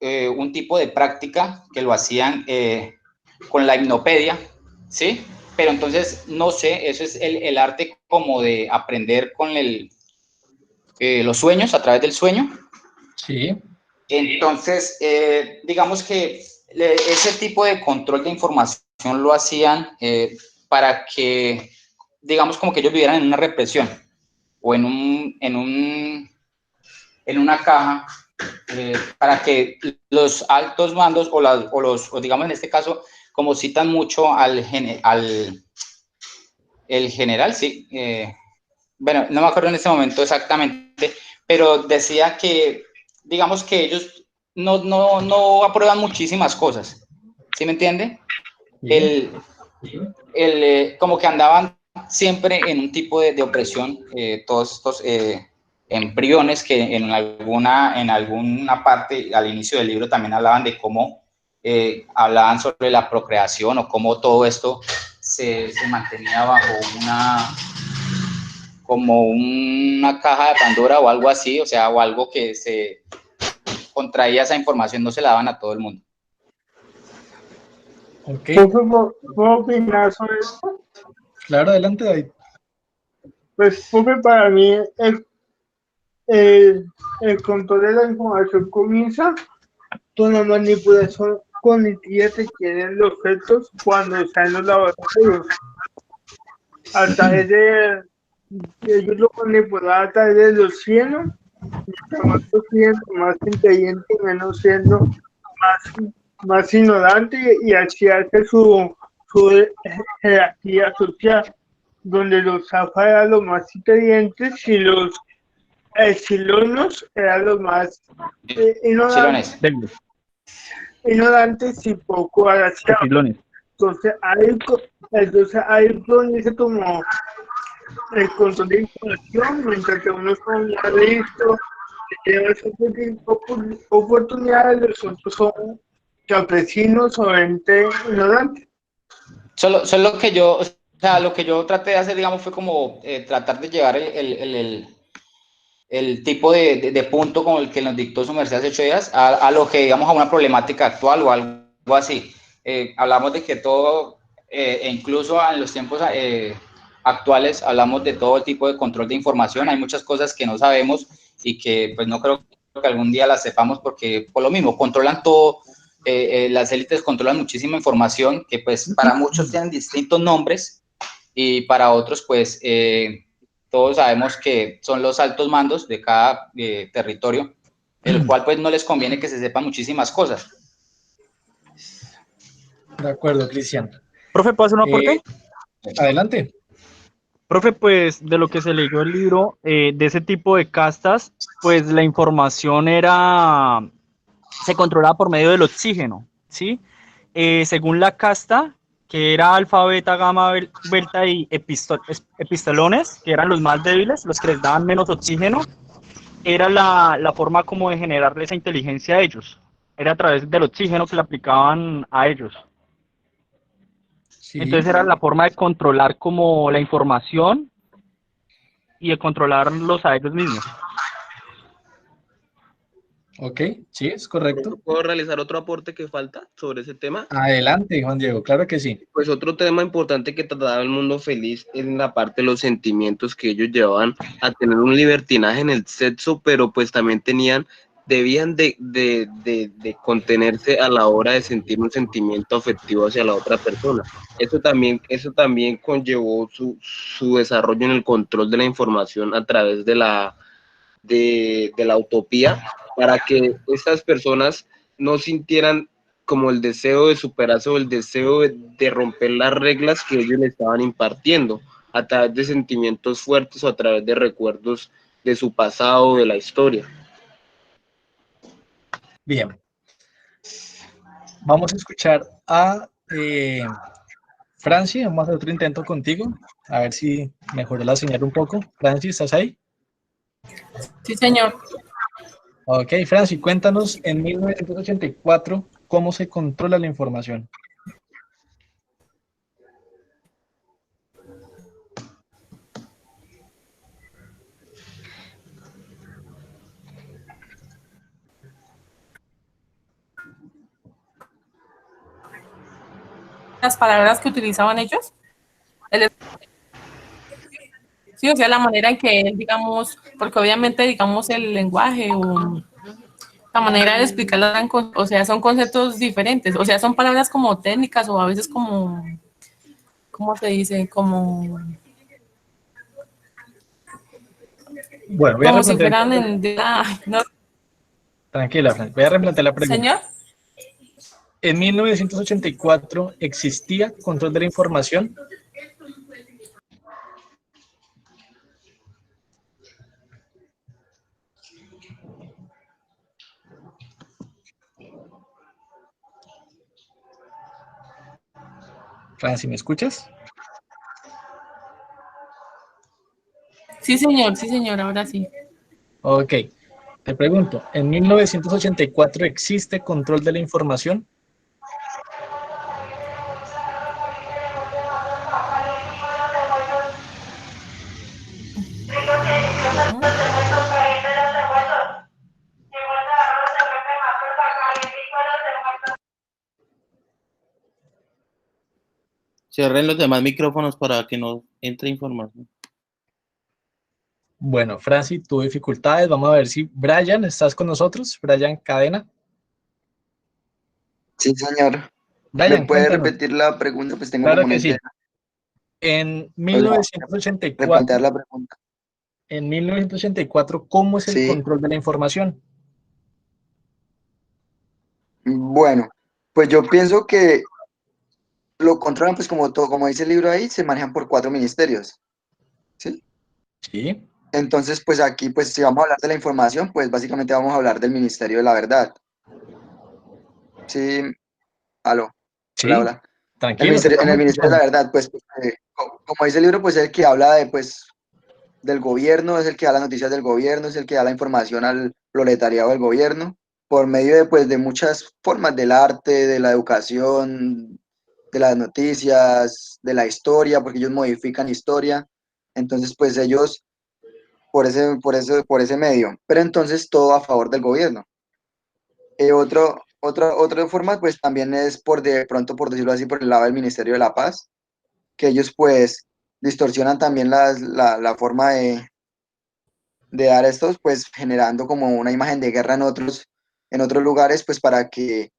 un tipo de práctica que lo hacían con la hipnopedia, ¿sí? Pero entonces, no sé, eso es el arte como de aprender con los sueños, a través del sueño. Sí. Entonces, digamos que ese tipo de control de información lo hacían para que, digamos, como que ellos vivieran en una represión o en una caja, para que los altos mandos o digamos en este caso, como citan mucho el general, sí, bueno, no me acuerdo en este momento exactamente, pero decía que, digamos que ellos no aprueban muchísimas cosas, ¿sí me entiende? Sí. El, como que andaban siempre en un tipo de opresión, todos estos embriones que en alguna parte al inicio del libro también hablaban de cómo hablaban sobre la procreación o cómo todo esto se mantenía bajo como una caja de Pandora o algo así, o sea, o algo que se contraía esa información, no se la daban a todo el mundo. Ok. ¿Puedo opinar sobre esto? Claro, adelante, David. Pues, porque para mí el control de la información comienza con la manipulación cognitiva que tienen los fetos cuando están en los laboratorios. A través de ellos lo manipulan a través de los cielos, más siendo más inteligente, menos siendo más ignorante, y así hace su jerarquía social, donde los alfa eran los más inteligentes y los epsilonos eran los más ignorantes, Chilones. ignorantes y poco agraciados. Entonces ahí comienza como el control de información, mientras que unos son ya listos, llevan oportunidades, los otros son campesinos o gente ignorante. Solo que yo, o sea, lo que yo traté de hacer, digamos, fue como tratar de llevar el tipo de punto con el que nos dictó su merced hace 8 días a lo que, digamos, a una problemática actual o algo así. Hablamos de que todo, e incluso en los tiempos actuales, hablamos de todo el tipo de control de información. Hay muchas cosas que no sabemos y que pues no creo que algún día las sepamos porque por lo mismo controlan todo. Las élites controlan muchísima información que pues para muchos tienen distintos nombres y para otros pues todos sabemos que son los altos mandos de cada territorio, el cual pues no les conviene que se sepan muchísimas cosas. De acuerdo, Cristian. Profe, ¿puedo hacer un aporte? Adelante. Profe, pues de lo que se leyó el libro, de ese tipo de castas, pues la información se controlaba por medio del oxígeno, ¿sí? Según la casta, que era alfa, beta, gamma, delta y epistolones, que eran los más débiles, los que les daban menos oxígeno, era la forma como de generarle esa inteligencia a ellos. Era a través del oxígeno que le aplicaban a ellos. Sí. Entonces era la forma de controlar como la información y de controlarlos a ellos mismos. Ok, sí, es correcto. ¿Puedo realizar otro aporte que falta sobre ese tema? Adelante, Juan Diego, claro que sí. Pues otro tema importante que trataba el mundo feliz es en la parte de los sentimientos que ellos llevaban a tener un libertinaje en el sexo, pero pues también debían de contenerse a la hora de sentir un sentimiento afectivo hacia la otra persona. Eso también conllevó su desarrollo en el control de la información a través de la utopía, para que estas personas no sintieran como el deseo de superarse o el deseo de romper las reglas que ellos le estaban impartiendo a través de sentimientos fuertes o a través de recuerdos de su pasado, de la historia. Bien. Vamos a escuchar a Franci, vamos a hacer otro intento contigo, a ver si mejora la señal un poco. Franci, ¿estás ahí? Sí, señor. Ok, Franci, cuéntanos en 1984 cómo se controla la información. las palabras que utilizaban ellos. Sí, o sea, la manera en que él, digamos, porque obviamente, digamos, el lenguaje o la manera de explicarlo, o sea, son conceptos diferentes, o sea, son palabras como técnicas o a veces como, ¿cómo se dice? Como Bueno, voy a como si replantear. fueran no, Tranquila, Fran, voy a replantear la pregunta. señor. En 1984 existía control de la información. Franci, ¿me escuchas? Sí, señor, ahora sí. Ok, te pregunto, ¿en 1984 existe control de la información? Cierren los demás micrófonos para que no entre información. Bueno, Franci, tuvo dificultades. Vamos a ver si Brian, ¿estás con nosotros? Brian Cadena. Sí, señor. ¿Me Brian, puede cuéntanos. repetir la pregunta? Pues tengo Claro como una que sí. idea. En Pues no, 1984, replantear la pregunta. ¿cómo es el Sí, control de la información? bueno, pues yo pienso que lo controlan, pues como todo, como dice el libro ahí, se manejan por 4 ministerios, ¿sí? Sí, Entonces, pues aquí, pues si vamos a hablar de la información, pues básicamente vamos a hablar del Ministerio de la Verdad. Sí, aló, hola, sí, hola. tranquilo, te En estamos el Ministerio de escuchando. la Verdad, pues, como dice el libro, pues es el que habla de, pues, del gobierno, es el que da las noticias del gobierno, es el que da la información al proletariado del gobierno, por medio de, pues, de muchas formas del arte, de la educación, de las noticias, de la historia, porque ellos modifican historia. Entonces, pues ellos, por ese medio. Pero entonces todo a favor del gobierno. Otra forma, pues también es por de pronto, por decirlo así, por el lado del Ministerio de la Paz, que ellos pues distorsionan también la forma de dar estos, pues generando como una imagen de guerra en otros lugares, pues para que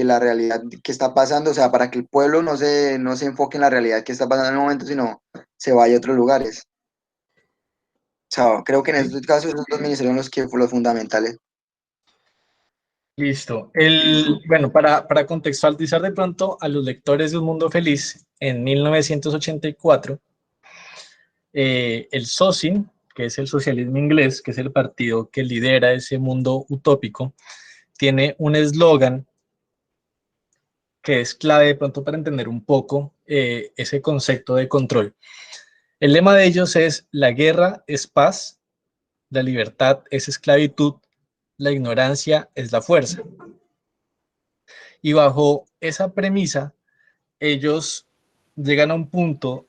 la realidad que está pasando, o sea, para que el pueblo no se enfoque en la realidad que está pasando en el momento, sino se vaya a otros lugares. O sea, creo que en estos casos esos 2 ministerios son los fundamentales. Listo. Bueno, para contextualizar de pronto a los lectores de Un Mundo Feliz, en 1984, el SOSIN, que es el socialismo inglés, que es el partido que lidera ese mundo utópico, tiene un eslogan que es clave de pronto para entender un poco ese concepto de control. El lema de ellos es: la guerra es paz, la libertad es esclavitud, la ignorancia es la fuerza. Y bajo esa premisa, ellos llegan a un punto,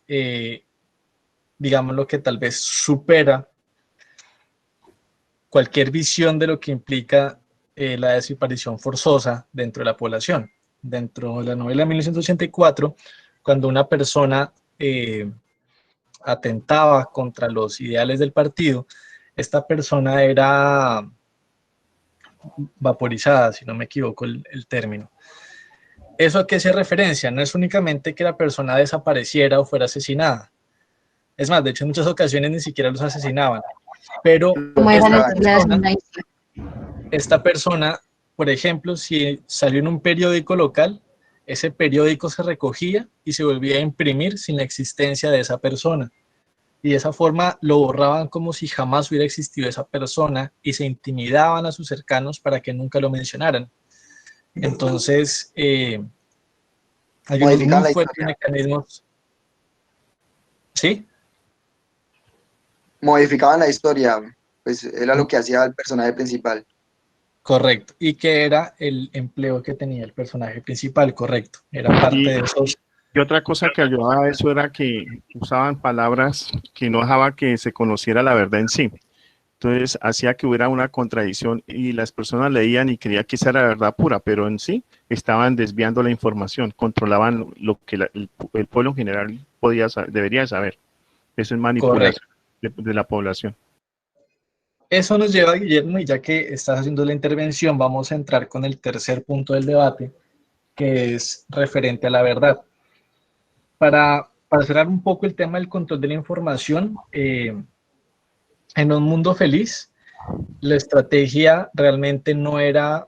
digámoslo, que tal vez supera cualquier visión de lo que implica la desaparición forzosa dentro de la población. Dentro de la novela de 1984, cuando una persona atentaba contra los ideales del partido, esta persona era vaporizada, si no me equivoco el término. ¿Eso a qué se referencia? No es únicamente que la persona desapareciera o fuera asesinada. Es más, de hecho, en muchas ocasiones ni siquiera los asesinaban. Pero esta persona, por ejemplo, si salió en un periódico local, ese periódico se recogía y se volvía a imprimir sin la existencia de esa persona. Y de esa forma lo borraban como si jamás hubiera existido esa persona y se intimidaban a sus cercanos para que nunca lo mencionaran. Entonces, hay unos Modificar muy la fuertes historia. mecanismos. ¿Sí? Modificaban la historia, pues era lo que hacía el personaje principal. Correcto. Y que era el empleo que tenía el personaje principal, correcto. Era parte de eso. Y otra cosa que ayudaba a eso era que usaban palabras que no dejaba que se conociera la verdad en sí. Entonces hacía que hubiera una contradicción y las personas leían y creían que esa era la verdad pura, pero en sí estaban desviando la información, controlaban lo que el pueblo en general debería saber. Eso es manipulación de la población. Eso nos lleva, Guillermo, y ya que estás haciendo la intervención, vamos a entrar con el tercer punto del debate, que es referente a la verdad. Para cerrar un poco el tema del control de la información, en un mundo feliz, la estrategia realmente no era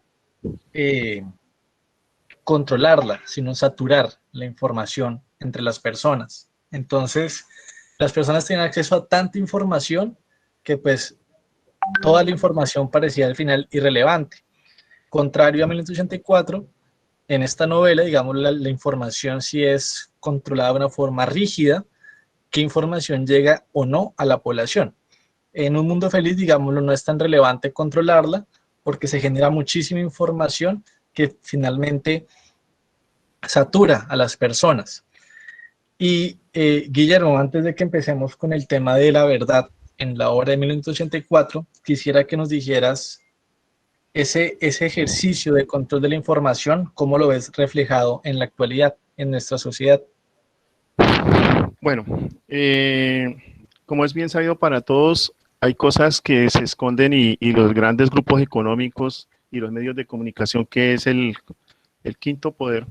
controlarla, sino saturar la información entre las personas. Entonces, las personas tenían acceso a tanta información que pues toda la información parecía al final irrelevante. Contrario a 1984, en esta novela, digamos, la información sí es controlada de una forma rígida, qué información llega o no a la población. En un mundo feliz, digámoslo, no es tan relevante controlarla porque se genera muchísima información que finalmente satura a las personas. Y Guillermo, antes de que empecemos con el tema de la verdad, en la obra de 1984, quisiera que nos dijeras ese ejercicio de control de la información, ¿cómo lo ves reflejado en la actualidad, en nuestra sociedad? Bueno, como es bien sabido para todos, hay cosas que se esconden y los grandes grupos económicos y los medios de comunicación, que es el quinto poder,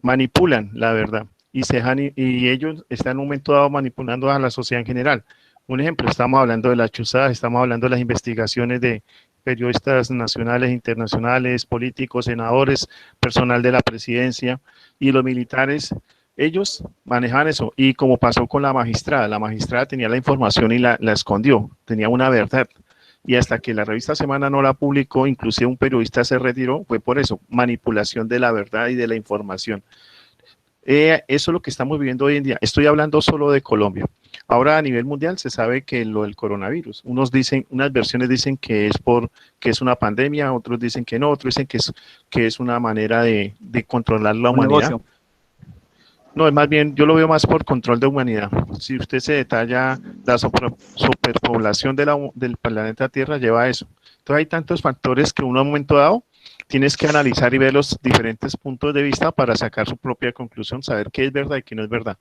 manipulan la verdad y ellos están en un momento dado manipulando a la sociedad en general. Un ejemplo, estamos hablando de las chuzadas, estamos hablando de las investigaciones de periodistas nacionales, internacionales, políticos, senadores, personal de la presidencia y los militares. Ellos manejan eso, y como pasó con la magistrada tenía la información y la escondió, tenía una verdad, y hasta que la revista Semana no la publicó, inclusive un periodista se retiró, fue por eso, manipulación de la verdad y de la información. Eso es lo que estamos viviendo hoy en día. Estoy hablando solo de Colombia. Ahora a nivel mundial se sabe que lo del coronavirus, unas versiones dicen que es una pandemia, otros dicen que no, otros dicen que es una manera de controlar la humanidad. Negocio. No, es más bien, yo lo veo más por control de humanidad. Si usted se detalla, la superpoblación del planeta Tierra lleva a eso. Entonces hay tantos factores que uno a un momento dado tienes que analizar y ver los diferentes puntos de vista para sacar su propia conclusión, saber qué es verdad y qué no es verdad.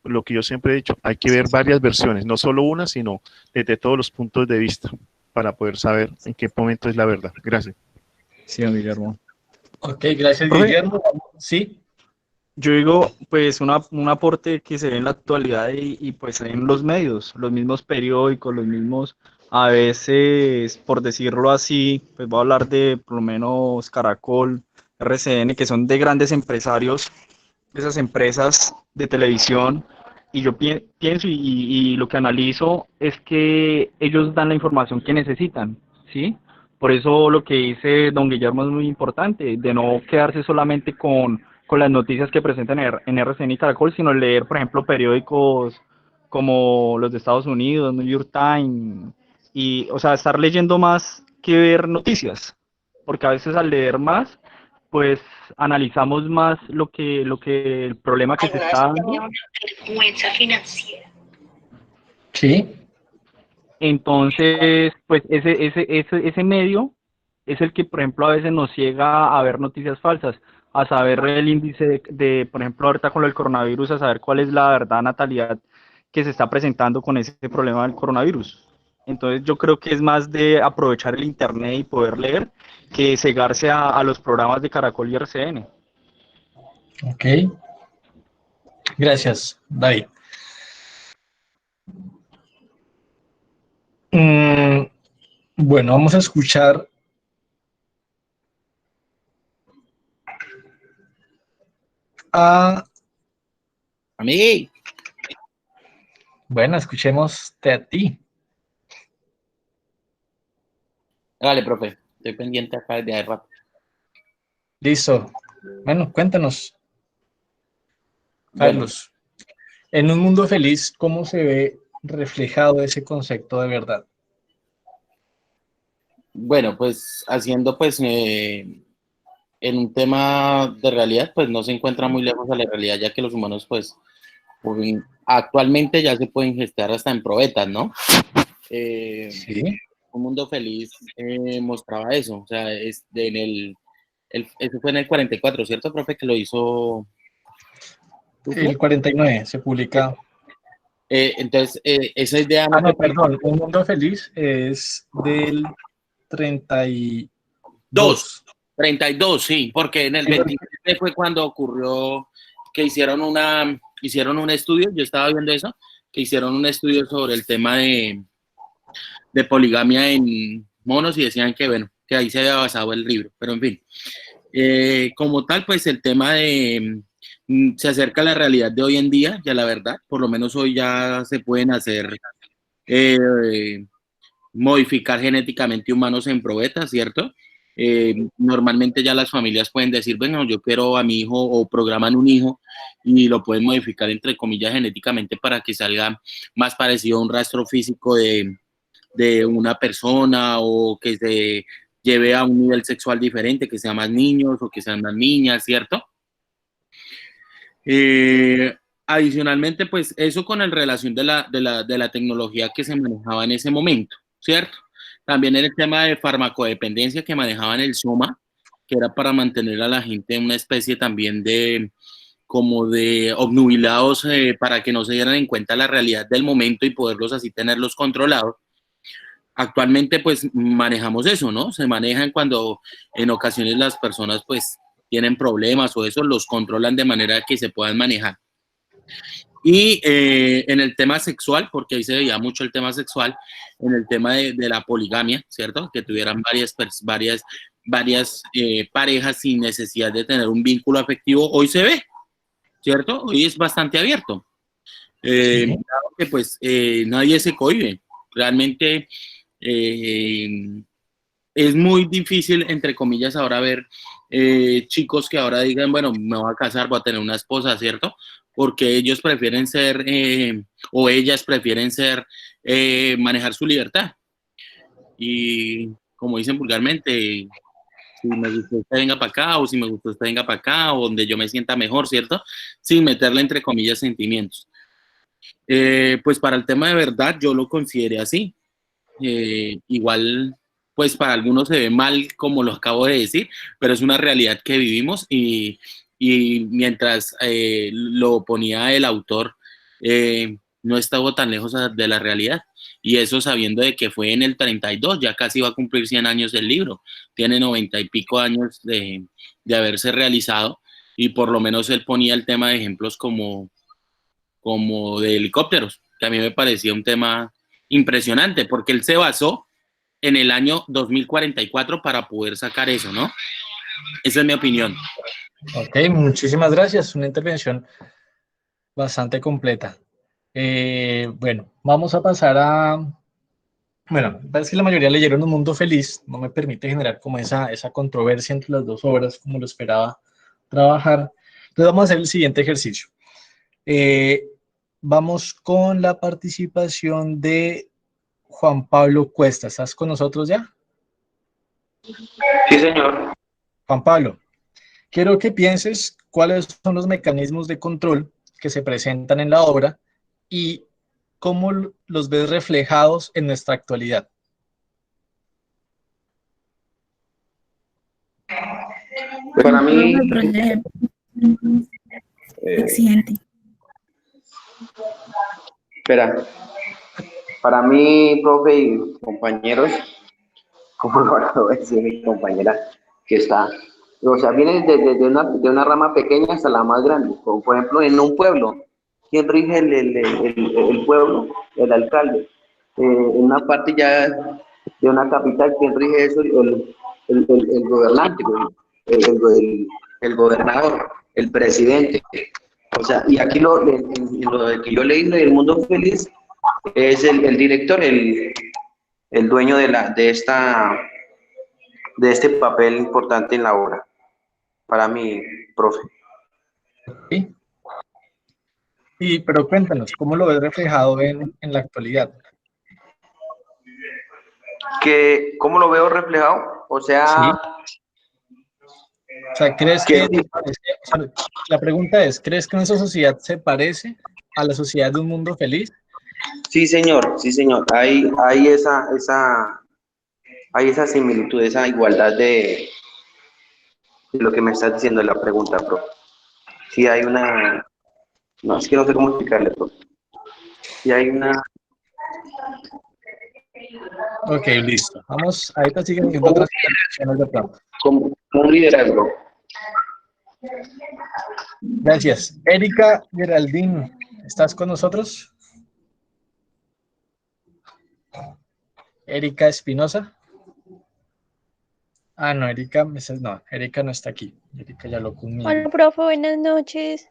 Lo que yo siempre he dicho, hay que ver varias versiones, no solo una, sino desde todos los puntos de vista para poder saber en qué momento es la verdad. Gracias. Sí, don Guillermo. Ok, gracias, Guillermo. Sí. Yo digo, pues un aporte que se ve en la actualidad y pues en los medios, los mismos periódicos, los mismos, a veces, por decirlo así, pues voy a hablar de por lo menos Caracol, RCN, que son de grandes empresarios, de esas empresas de televisión, y yo pienso y lo que analizo es que ellos dan la información que necesitan, ¿sí? Por eso lo que dice don Guillermo es muy importante, de no quedarse solamente con las noticias que presentan en RCN y Caracol, sino leer, por ejemplo, periódicos como los de Estados Unidos, New York Times, y, o sea, estar leyendo más que ver noticias, porque a veces al leer más, pues analizamos más lo que el problema que se está dando. Vergüenza financiera. Sí. Entonces, pues ese medio es el que, por ejemplo, a veces nos ciega a ver noticias falsas, a saber el índice de, por ejemplo, ahorita con lo del coronavirus, a saber cuál es la verdad natalidad que se está presentando con ese problema del coronavirus. Entonces yo creo que es más de aprovechar el internet y poder leer que cegarse a los programas de Caracol y RCN. Ok. Gracias, David. Bueno, vamos a escuchar a mí. Bueno, escuchemos a ti. Dale, profe. Estoy pendiente acá desde hace rato. Listo. Bueno, cuéntanos, Bueno, Carlos. En un mundo feliz, ¿cómo se ve reflejado ese concepto de verdad? bueno, pues haciendo pues en un tema de realidad, pues no se encuentra muy lejos a la realidad, ya que los humanos pues actualmente ya se pueden gestar hasta en probetas, ¿no? Sí. Un Mundo Feliz mostraba eso, o sea, eso fue en el 44, ¿cierto, profe? Que lo hizo... El 49 se publica. Entonces, esa idea... Ah, no, perdón, Un Mundo Feliz es del 32. 32, sí, porque en el 27 fue cuando ocurrió que hicieron un estudio, yo estaba viendo eso, que hicieron un estudio sobre el tema de poligamia en monos y decían que, bueno, que ahí se había basado el libro, pero en fin. Como tal, pues el tema se acerca a la realidad de hoy en día, ya la verdad, por lo menos hoy ya se pueden hacer, modificar genéticamente humanos en probetas, ¿cierto? Normalmente ya las familias pueden decir, bueno, yo quiero a mi hijo, o programan un hijo y lo pueden modificar entre comillas genéticamente para que salga más parecido a un rastro físico de una persona, o que se lleve a un nivel sexual diferente, que sean más niños o que sean más niñas, ¿cierto? Adicionalmente, pues eso con el relación de la tecnología que se manejaba en ese momento, ¿cierto? También el tema de farmacodependencia que manejaban el SOMA, que era para mantener a la gente en una especie también como de obnubilados, para que no se dieran en cuenta la realidad del momento y poderlos así tenerlos controlados. Actualmente pues manejamos eso, ¿no? Se manejan cuando en ocasiones las personas pues tienen problemas o eso, los controlan de manera que se puedan manejar. Y en el tema sexual, porque ahí se veía mucho el tema sexual, en el tema de la poligamia, ¿cierto? Que tuvieran varias parejas sin necesidad de tener un vínculo afectivo, hoy se ve, ¿cierto? Hoy es bastante abierto. Claro que pues nadie se cohíbe. Realmente es muy difícil, entre comillas, ahora ver chicos que ahora digan, bueno, me voy a casar, voy a tener una esposa, ¿cierto? Porque ellos prefieren ser, o ellas prefieren ser, manejar su libertad. Y como dicen vulgarmente, si me gusta usted venga para acá, o si me gusta usted venga para acá, o donde yo me sienta mejor, ¿cierto? Sin meterle, entre comillas, sentimientos. Pues para el tema de verdad, yo lo consideré así. Igual, pues para algunos se ve mal, como lo acabo de decir, pero es una realidad que vivimos, y mientras lo ponía el autor, no estaba tan lejos de la realidad, y eso sabiendo de que fue en el 32, ya casi va a cumplir 100 años el libro, tiene 90 y pico años de haberse realizado, y por lo menos él ponía el tema de ejemplos como de helicópteros, que a mí me parecía un tema impresionante, porque él se basó en el año 2044 para poder sacar eso, ¿no? Esa es mi opinión. Ok, muchísimas gracias. Una intervención bastante completa. Bueno, vamos a pasar a... Bueno, parece que la mayoría leyeron Un Mundo Feliz. No me permite generar como esa controversia entre las dos obras como lo esperaba trabajar. Entonces vamos a hacer el siguiente ejercicio. Vamos con la participación de Juan Pablo Cuesta. ¿Estás con nosotros ya? Sí, señor. Juan Pablo, quiero que pienses cuáles son los mecanismos de control que se presentan en la obra y cómo los ves reflejados en nuestra actualidad. Para mí... Excelente. Espera. Para mí, profe y compañeros, como lo acabo de decir mi compañera, que está, o sea, viene de una rama pequeña hasta la más grande. Como por ejemplo, en un pueblo, ¿quién rige el pueblo? El alcalde. En una parte ya de una capital, ¿quién rige eso? El gobernante, el gobernador, el presidente. O sea, y aquí lo que yo leí del Mundo Feliz es el director, el dueño de este papel importante en la obra, para mí, profe. ¿Sí? Pero cuéntanos, ¿cómo lo ves reflejado en la actualidad? ¿Cómo lo veo reflejado? O sea... Sí. O sea, ¿crees que la pregunta es, ¿crees que nuestra sociedad se parece a la sociedad de Un Mundo Feliz? Sí, señor, sí, señor. Hay hay esa similitud, esa igualdad de lo que me estás diciendo en la pregunta, profe. Si hay una, no, es que no sé cómo explicarle, profe. Si hay una, Ok, listo. Vamos, ahorita siguen viendo otras intervenciones de pronto. como un liderazgo. Gracias. Erika Geraldine, ¿estás con nosotros? Erika Espinosa. Ah, no, Erika no está aquí. Erika ya lo conmigo. Hola, profe, buenas noches.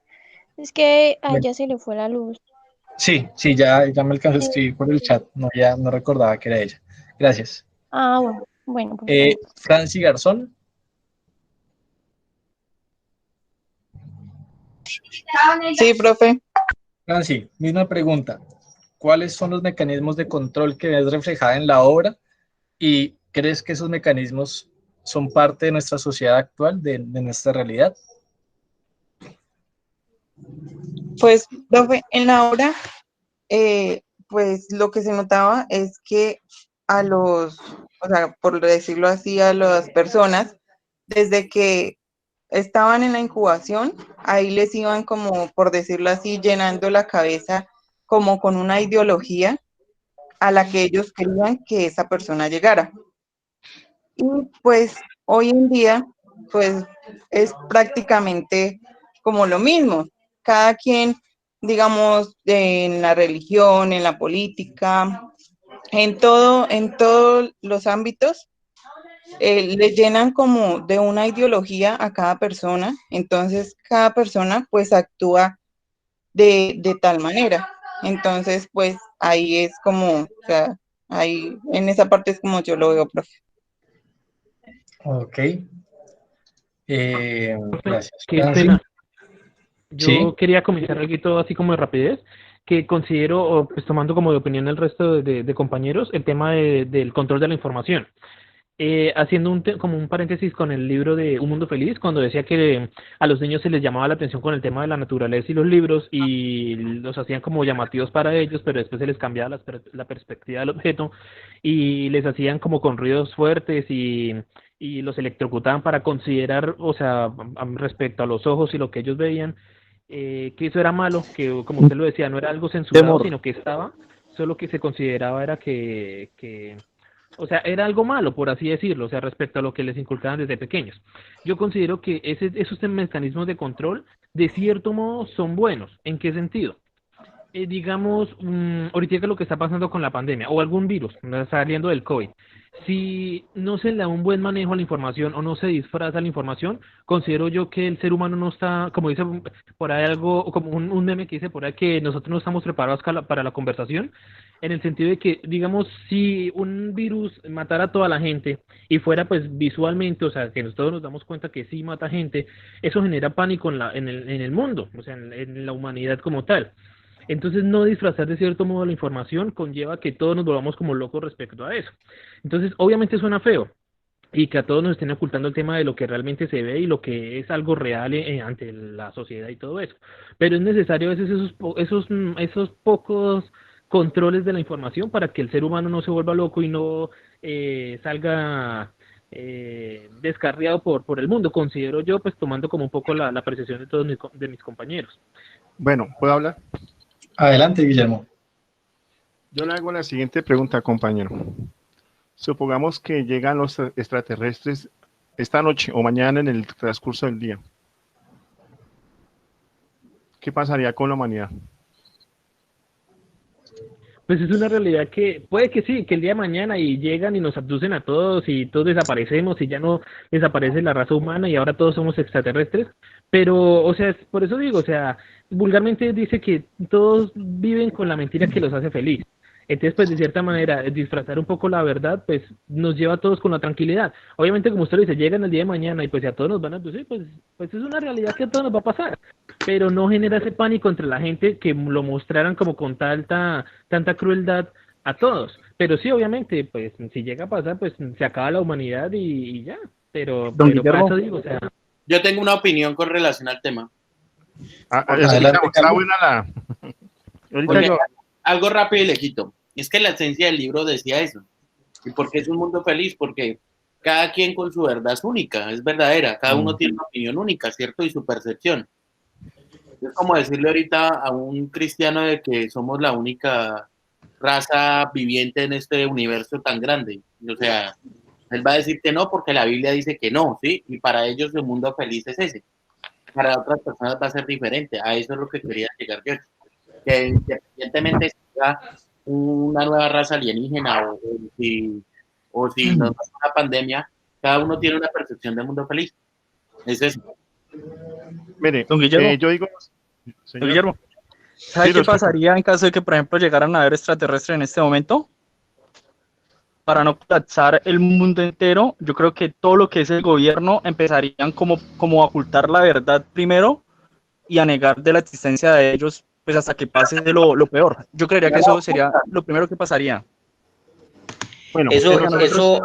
Es que a ella se le fue la luz. Sí, ya me alcanzó a escribir por el chat. No, ya no recordaba que era ella. Gracias. Ah, bueno, pues. Franci Garzón. Sí, profe. Franci, misma pregunta. ¿Cuáles son los mecanismos de control que ves reflejada en la obra y crees que esos mecanismos son parte de nuestra sociedad actual, de nuestra realidad? Pues, profe, en la obra, pues lo que se notaba es que o sea, por decirlo así, a las personas, desde que estaban en la incubación, ahí les iban como, por decirlo así, llenando la cabeza como con una ideología a la que ellos querían que esa persona llegara. Y pues hoy en día, pues es prácticamente como lo mismo. Cada quien, digamos, en la religión, en la política, en todos los ámbitos, le llenan como de una ideología a cada persona, entonces cada persona pues actúa de tal manera. Entonces, pues ahí es como, o sea, ahí en esa parte es como yo lo veo, profe. Ok. Gracias. Qué Franci. pena. Yo Sí. quería comentar algo así como de rapidez, que considero, pues tomando como de opinión el resto de compañeros, el tema del control de la información. Haciendo como un paréntesis con el libro de Un Mundo Feliz, cuando decía que a los niños se les llamaba la atención con el tema de la naturaleza y los libros y los hacían como llamativos para ellos, pero después se les cambiaba la perspectiva del objeto y les hacían como con ruidos fuertes y los electrocutaban para considerar, o sea, respecto a los ojos y lo que ellos veían, que eso era malo, que como usted lo decía, no era algo censurado, sino que estaba, solo que se consideraba era o sea, era algo malo, por así decirlo, o sea, respecto a lo que les inculcaban desde pequeños. Yo considero que esos mecanismos de control, de cierto modo, son buenos. ¿En qué sentido? Digamos, ahorita lo que está pasando con la pandemia, o algún virus, saliendo del COVID, si no se le da un buen manejo a la información o no se disfraza la información, considero yo que el ser humano no está, como dice por ahí algo, como un meme que dice por ahí que nosotros no estamos preparados para la conversación, en el sentido de que, digamos, si un virus matara a toda la gente y fuera pues visualmente, o sea, que nosotros nos damos cuenta que sí mata gente, eso genera pánico en el mundo, o sea, en la humanidad como tal. Entonces, no disfrazar de cierto modo la información conlleva que todos nos volvamos como locos respecto a eso. Entonces, obviamente suena feo y que a todos nos estén ocultando el tema de lo que realmente se ve y lo que es algo real ante la sociedad y todo eso. Pero es necesario a veces esos pocos controles de la información para que el ser humano no se vuelva loco y no salga descarriado por el mundo, considero yo, pues tomando como un poco la percepción de todos mis compañeros. Bueno, ¿puedo hablar? Adelante, Guillermo. Yo le hago la siguiente pregunta, compañero. Supongamos que llegan los extraterrestres esta noche o mañana en el transcurso del día. ¿Qué pasaría con la humanidad? Pues es una realidad que puede que sí, que el día de mañana y llegan y nos abducen a todos y todos desaparecemos y ya no desaparece la raza humana y ahora todos somos extraterrestres, pero, o sea, por eso digo, o sea, vulgarmente dice que todos viven con la mentira que los hace feliz. Entonces, pues de cierta manera, disfrazar un poco la verdad, pues nos lleva a todos con la tranquilidad. Obviamente, como usted lo dice, llegan el día de mañana y pues a todos nos van a abducir, pues es una realidad que a todos nos va a pasar. Pero no genera ese pánico entre la gente que lo mostraran como con tanta crueldad a todos. Pero sí, obviamente, pues si llega a pasar, pues se acaba la humanidad y ya. Pero para eso digo, o sea... Yo tengo una opinión con relación al tema. Está buena la... Porque algo rápido y le quito. Es que la esencia del libro decía eso. ¿Y por qué es un mundo feliz? Porque cada quien con su verdad es única, es verdadera, cada uno tiene una opinión única, ¿cierto? Y su percepción. Es como decirle ahorita a un cristiano de que somos la única raza viviente en este universo tan grande. O sea, él va a decir que no porque la Biblia dice que no, ¿sí? Y para ellos el mundo feliz es ese. Para otras personas va a ser diferente. A eso es lo que quería llegar yo. Que independientemente si sea una nueva raza alienígena o si nos pasa una pandemia, cada uno tiene una percepción del mundo feliz. Es eso. Mire, Don Guillermo, yo digo, don señor, Guillermo, ¿sabe sí, qué lo escucho. pasaría en caso de que, por ejemplo, llegaran a haber extraterrestres en este momento? Para no colapsar el mundo entero, yo creo que todo lo que es el gobierno empezarían como a ocultar la verdad primero y a negar de la existencia de ellos, pues hasta que pase de lo peor. Yo creería que eso sería lo primero que pasaría. Bueno, Eso, Porque a nosotros,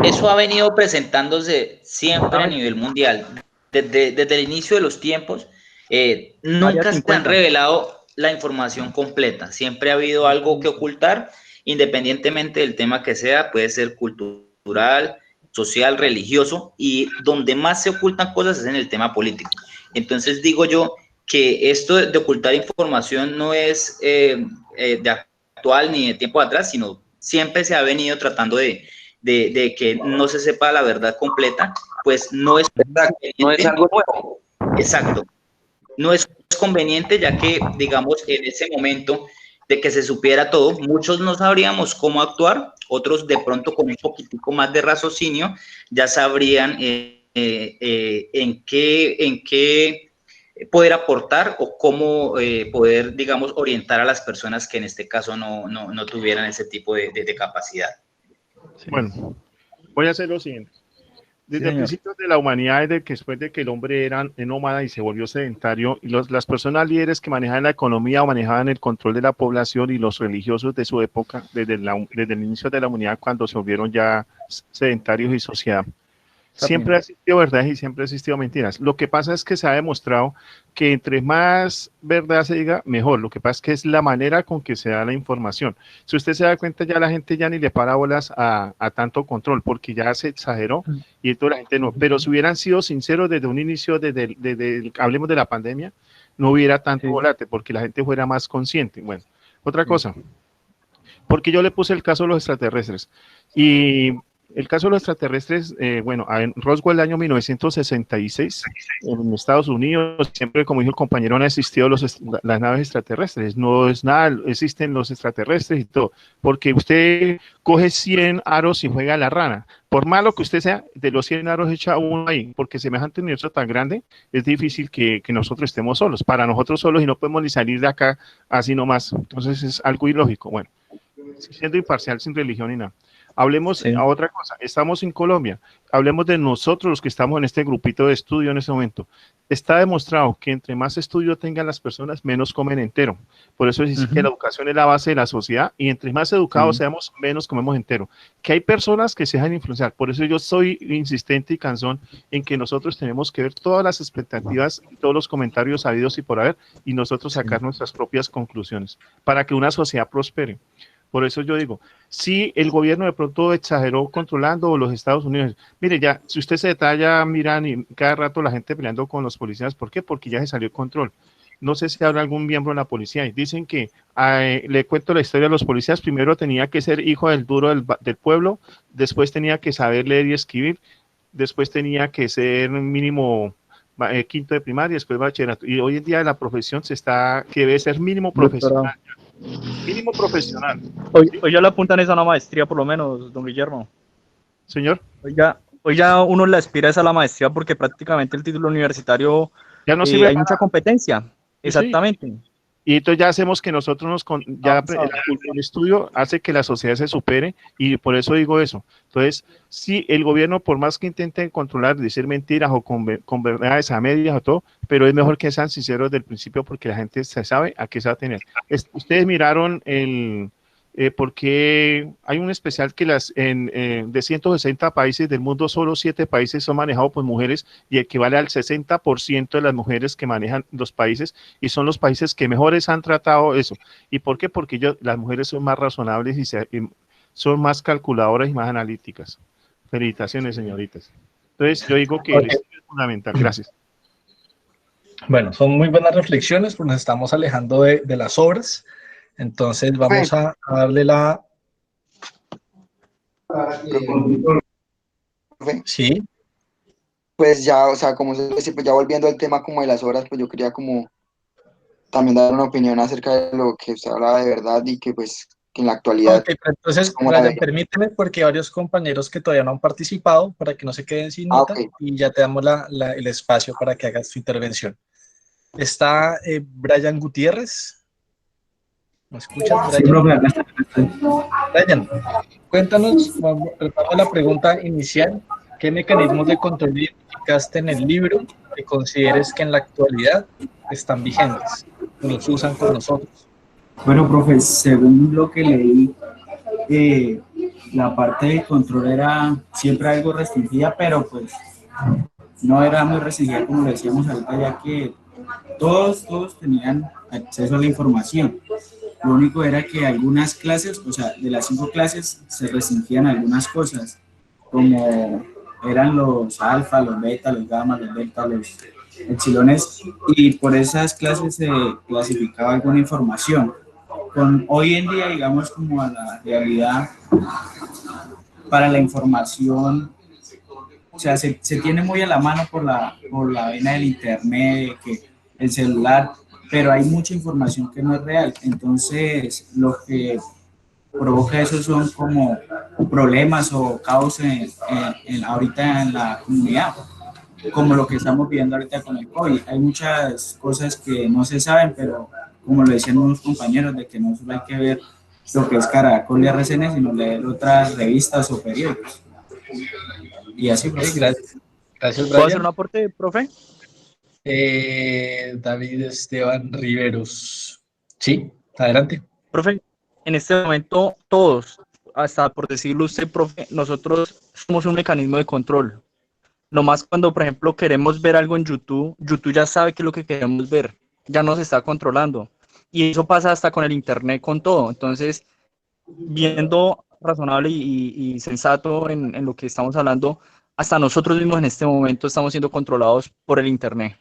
eso ha venido presentándose siempre a nivel mundial. Desde el inicio de los tiempos, Área nunca se han 50. revelado la información completa. Siempre ha habido algo que ocultar, independientemente del tema que sea, puede ser cultural, social, religioso, y donde más se ocultan cosas es en el tema político. Entonces digo yo que esto de ocultar información no es de actual ni de tiempo atrás, sino siempre se ha venido tratando de que no se sepa la verdad completa, pues no es No es algo nuevo. exacto, no es conveniente, ya que, digamos, en ese momento de que se supiera todo, muchos no sabríamos cómo actuar, otros de pronto con un poquitico más de raciocinio ya sabrían en qué poder aportar o cómo poder, digamos, orientar a las personas que en este caso no tuvieran ese tipo de capacidad. Bueno, voy a hacer lo siguiente. Desde señor. principios de la humanidad, desde que después de que el hombre era nómada y se volvió sedentario, y las personas líderes que manejaban la economía o manejaban el control de la población y los religiosos de su época, desde el inicio de la humanidad, cuando se volvieron ya sedentarios y sociedad, siempre ha existido verdades y siempre ha existido mentiras. Lo que pasa es que se ha demostrado que entre más verdad se diga, mejor. Lo que pasa es que es la manera con que se da la información. Si usted se da cuenta, ya la gente ya ni le para bolas a tanto control, porque ya se exageró y toda la gente no. Pero si hubieran sido sinceros desde un inicio, hablemos de la pandemia, no hubiera tanto volate, porque la gente fuera más consciente. Bueno, otra cosa, porque yo le puse el caso de los extraterrestres. Y el caso de los extraterrestres, bueno, en Roswell, el año 1966, en Estados Unidos, siempre, como dijo el compañero, han existido las naves extraterrestres. No es nada, existen los extraterrestres y todo. Porque usted coge 100 aros y juega a la rana. Por malo que usted sea, de los 100 aros echa uno ahí, porque semejante universo tan grande, es difícil que nosotros estemos solos. Para nosotros solos y no podemos ni salir de acá así nomás. Entonces es algo ilógico. Bueno, siendo imparcial, sin religión ni nada. Hablemos a otra cosa, estamos en Colombia, hablemos de nosotros los que estamos en este grupito de estudio en este momento. Está demostrado que entre más estudio tengan las personas, menos comen entero. Por eso dice que la educación es la base de la sociedad y entre más educados seamos, menos comemos entero. Que hay personas que se dejan influenciar, por eso yo soy insistente y cansón en que nosotros tenemos que ver todas las expectativas, todos los comentarios habidos y por haber y nosotros sacar nuestras propias conclusiones para que una sociedad prospere. Por eso yo digo, si el gobierno de pronto exageró controlando los Estados Unidos, mire ya, si usted se detalla, miran y cada rato la gente peleando con los policías, ¿por qué? Porque ya se salió de control. No sé si habrá algún miembro de la policía y dicen que, le cuento la historia de los policías, primero tenía que ser hijo del duro del pueblo, después tenía que saber leer y escribir, después tenía que ser mínimo quinto de primaria, después bachillerato. Y hoy en día la profesión que debe ser mínimo profesional. Mínimo profesional. Hoy ya le apuntan esa a la maestría, por lo menos, don Guillermo. Señor. Hoy ya uno le aspira a la maestría porque prácticamente el título universitario ya no sirve hay mucha competencia. Exactamente. Sí. Y entonces ya hacemos que nosotros el estudio hace que la sociedad se supere y por eso digo eso. Entonces, si el gobierno, por más que intente controlar, decir mentiras o con verdades a medias o todo, pero es mejor que sean sinceros desde el principio porque la gente se sabe a qué se va a tener. Ustedes miraron porque hay un especial que de 160 países del mundo, solo 7 países son manejados por mujeres y equivale al 60% de las mujeres que manejan los países y son los países que mejores han tratado eso. ¿Y por qué? Porque las mujeres son más razonables y son más calculadoras y más analíticas. Felicitaciones, señoritas. Entonces, yo digo que el estudio es fundamental. Gracias. Bueno, son muy buenas reflexiones, pues nos estamos alejando de las obras. Entonces vamos a darle la... Sí. Pues ya, o sea, como se dice, pues ya volviendo al tema como de las obras, pues yo quería como también dar una opinión acerca de lo que usted hablaba de verdad y que pues que en la actualidad... Ok, pero entonces, ¿cómo la Brian, ve? permíteme, porque hay varios compañeros que todavía no han participado, para que no se queden sin nota, y ya te damos el espacio para que hagas tu intervención. Está Brian Gutiérrez. ¿Me escuchas, Brian? Sí, profe, acá está. Brian, cuéntanos, preparamos la pregunta inicial. ¿Qué mecanismos de control identificaste en el libro que consideres que en la actualidad están vigentes, que los usan con nosotros? Bueno, profe, según lo que leí, la parte de control era siempre algo restringida, pero pues no era muy restringida como lo decíamos ahorita, ya que todos tenían acceso a la información. Lo único era que algunas clases, o sea, de las 5 clases se restringían algunas cosas, como eran los alfa, los beta, los gamma, los delta, los epsilones, y por esas clases se clasificaba alguna información. Hoy en día, digamos, como a la realidad, para la información, o sea, se tiene muy a la mano por la vena del internet, que el celular, pero hay mucha información que no es real. Entonces, lo que provoca eso son como problemas o caos ahorita en la comunidad, como lo que estamos viendo ahorita con el COVID. Hay muchas cosas que no se saben, pero como lo decían unos compañeros, de que no solo hay que ver lo que es Caracol y RCN, sino leer otras revistas o periódicos. Y así, pues. Gracias. Gracias, ¿Puedo hacer Brian. un aporte, profe? David Esteban Riveros. Sí, adelante. Profe, en este momento todos, hasta por decirlo usted, profe, nosotros somos un mecanismo de control. Nomás cuando, por ejemplo, queremos ver algo en YouTube, YouTube ya sabe qué es lo que queremos ver, ya nos está controlando. Y eso pasa hasta con el Internet, con todo. Entonces, viendo razonable y sensato en lo que estamos hablando, hasta nosotros mismos en este momento estamos siendo controlados por el Internet.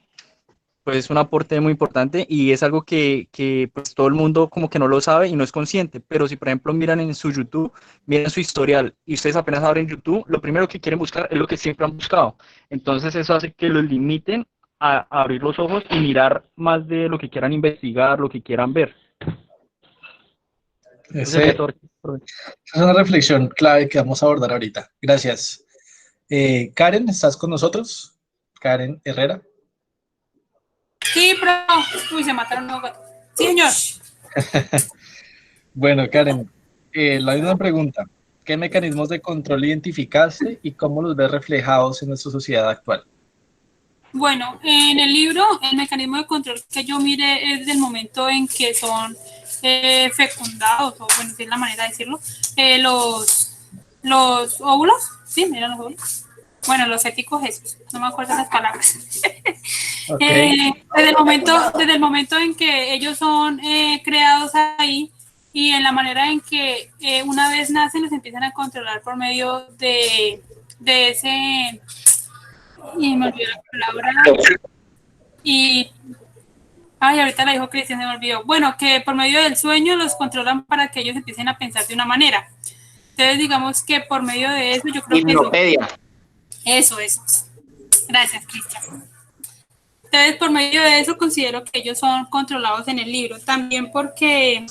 Pues es un aporte muy importante y es algo que pues todo el mundo como que no lo sabe y no es consciente, pero si por ejemplo miran en su YouTube, miran su historial y ustedes apenas abren YouTube, lo primero que quieren buscar es lo que siempre han buscado. Entonces eso hace que los limiten a abrir los ojos y mirar más de lo que quieran investigar, lo que quieran ver. Esa es una reflexión clave que vamos a abordar ahorita. Gracias. Karen, ¿estás con nosotros? Karen Herrera. Sí, pero... Uy, se mataron los gatos. Sí, señor. Bueno, Karen, la misma pregunta. ¿Qué mecanismos de control identificaste y cómo los ves reflejados en nuestra sociedad actual? Bueno, en el libro, el mecanismo de control que yo miré es del momento en que son fecundados, o bueno, si es la manera de decirlo, los óvulos, sí, eran los óvulos. Bueno, los éticos esos, no me acuerdo las palabras. Okay. Desde el momento en que ellos son creados ahí y en la manera en que una vez nacen los empiezan a controlar por medio de ese, y me olvidó la palabra, y ahorita la dijo Cristian, se me olvidó. Bueno, que por medio del sueño los controlan para que ellos empiecen a pensar de una manera. Entonces, digamos que por medio de eso, yo creo Hipnopedia. que eso. Gracias, Cristian. Entonces, por medio de eso, considero que ellos son controlados en el libro. También porque,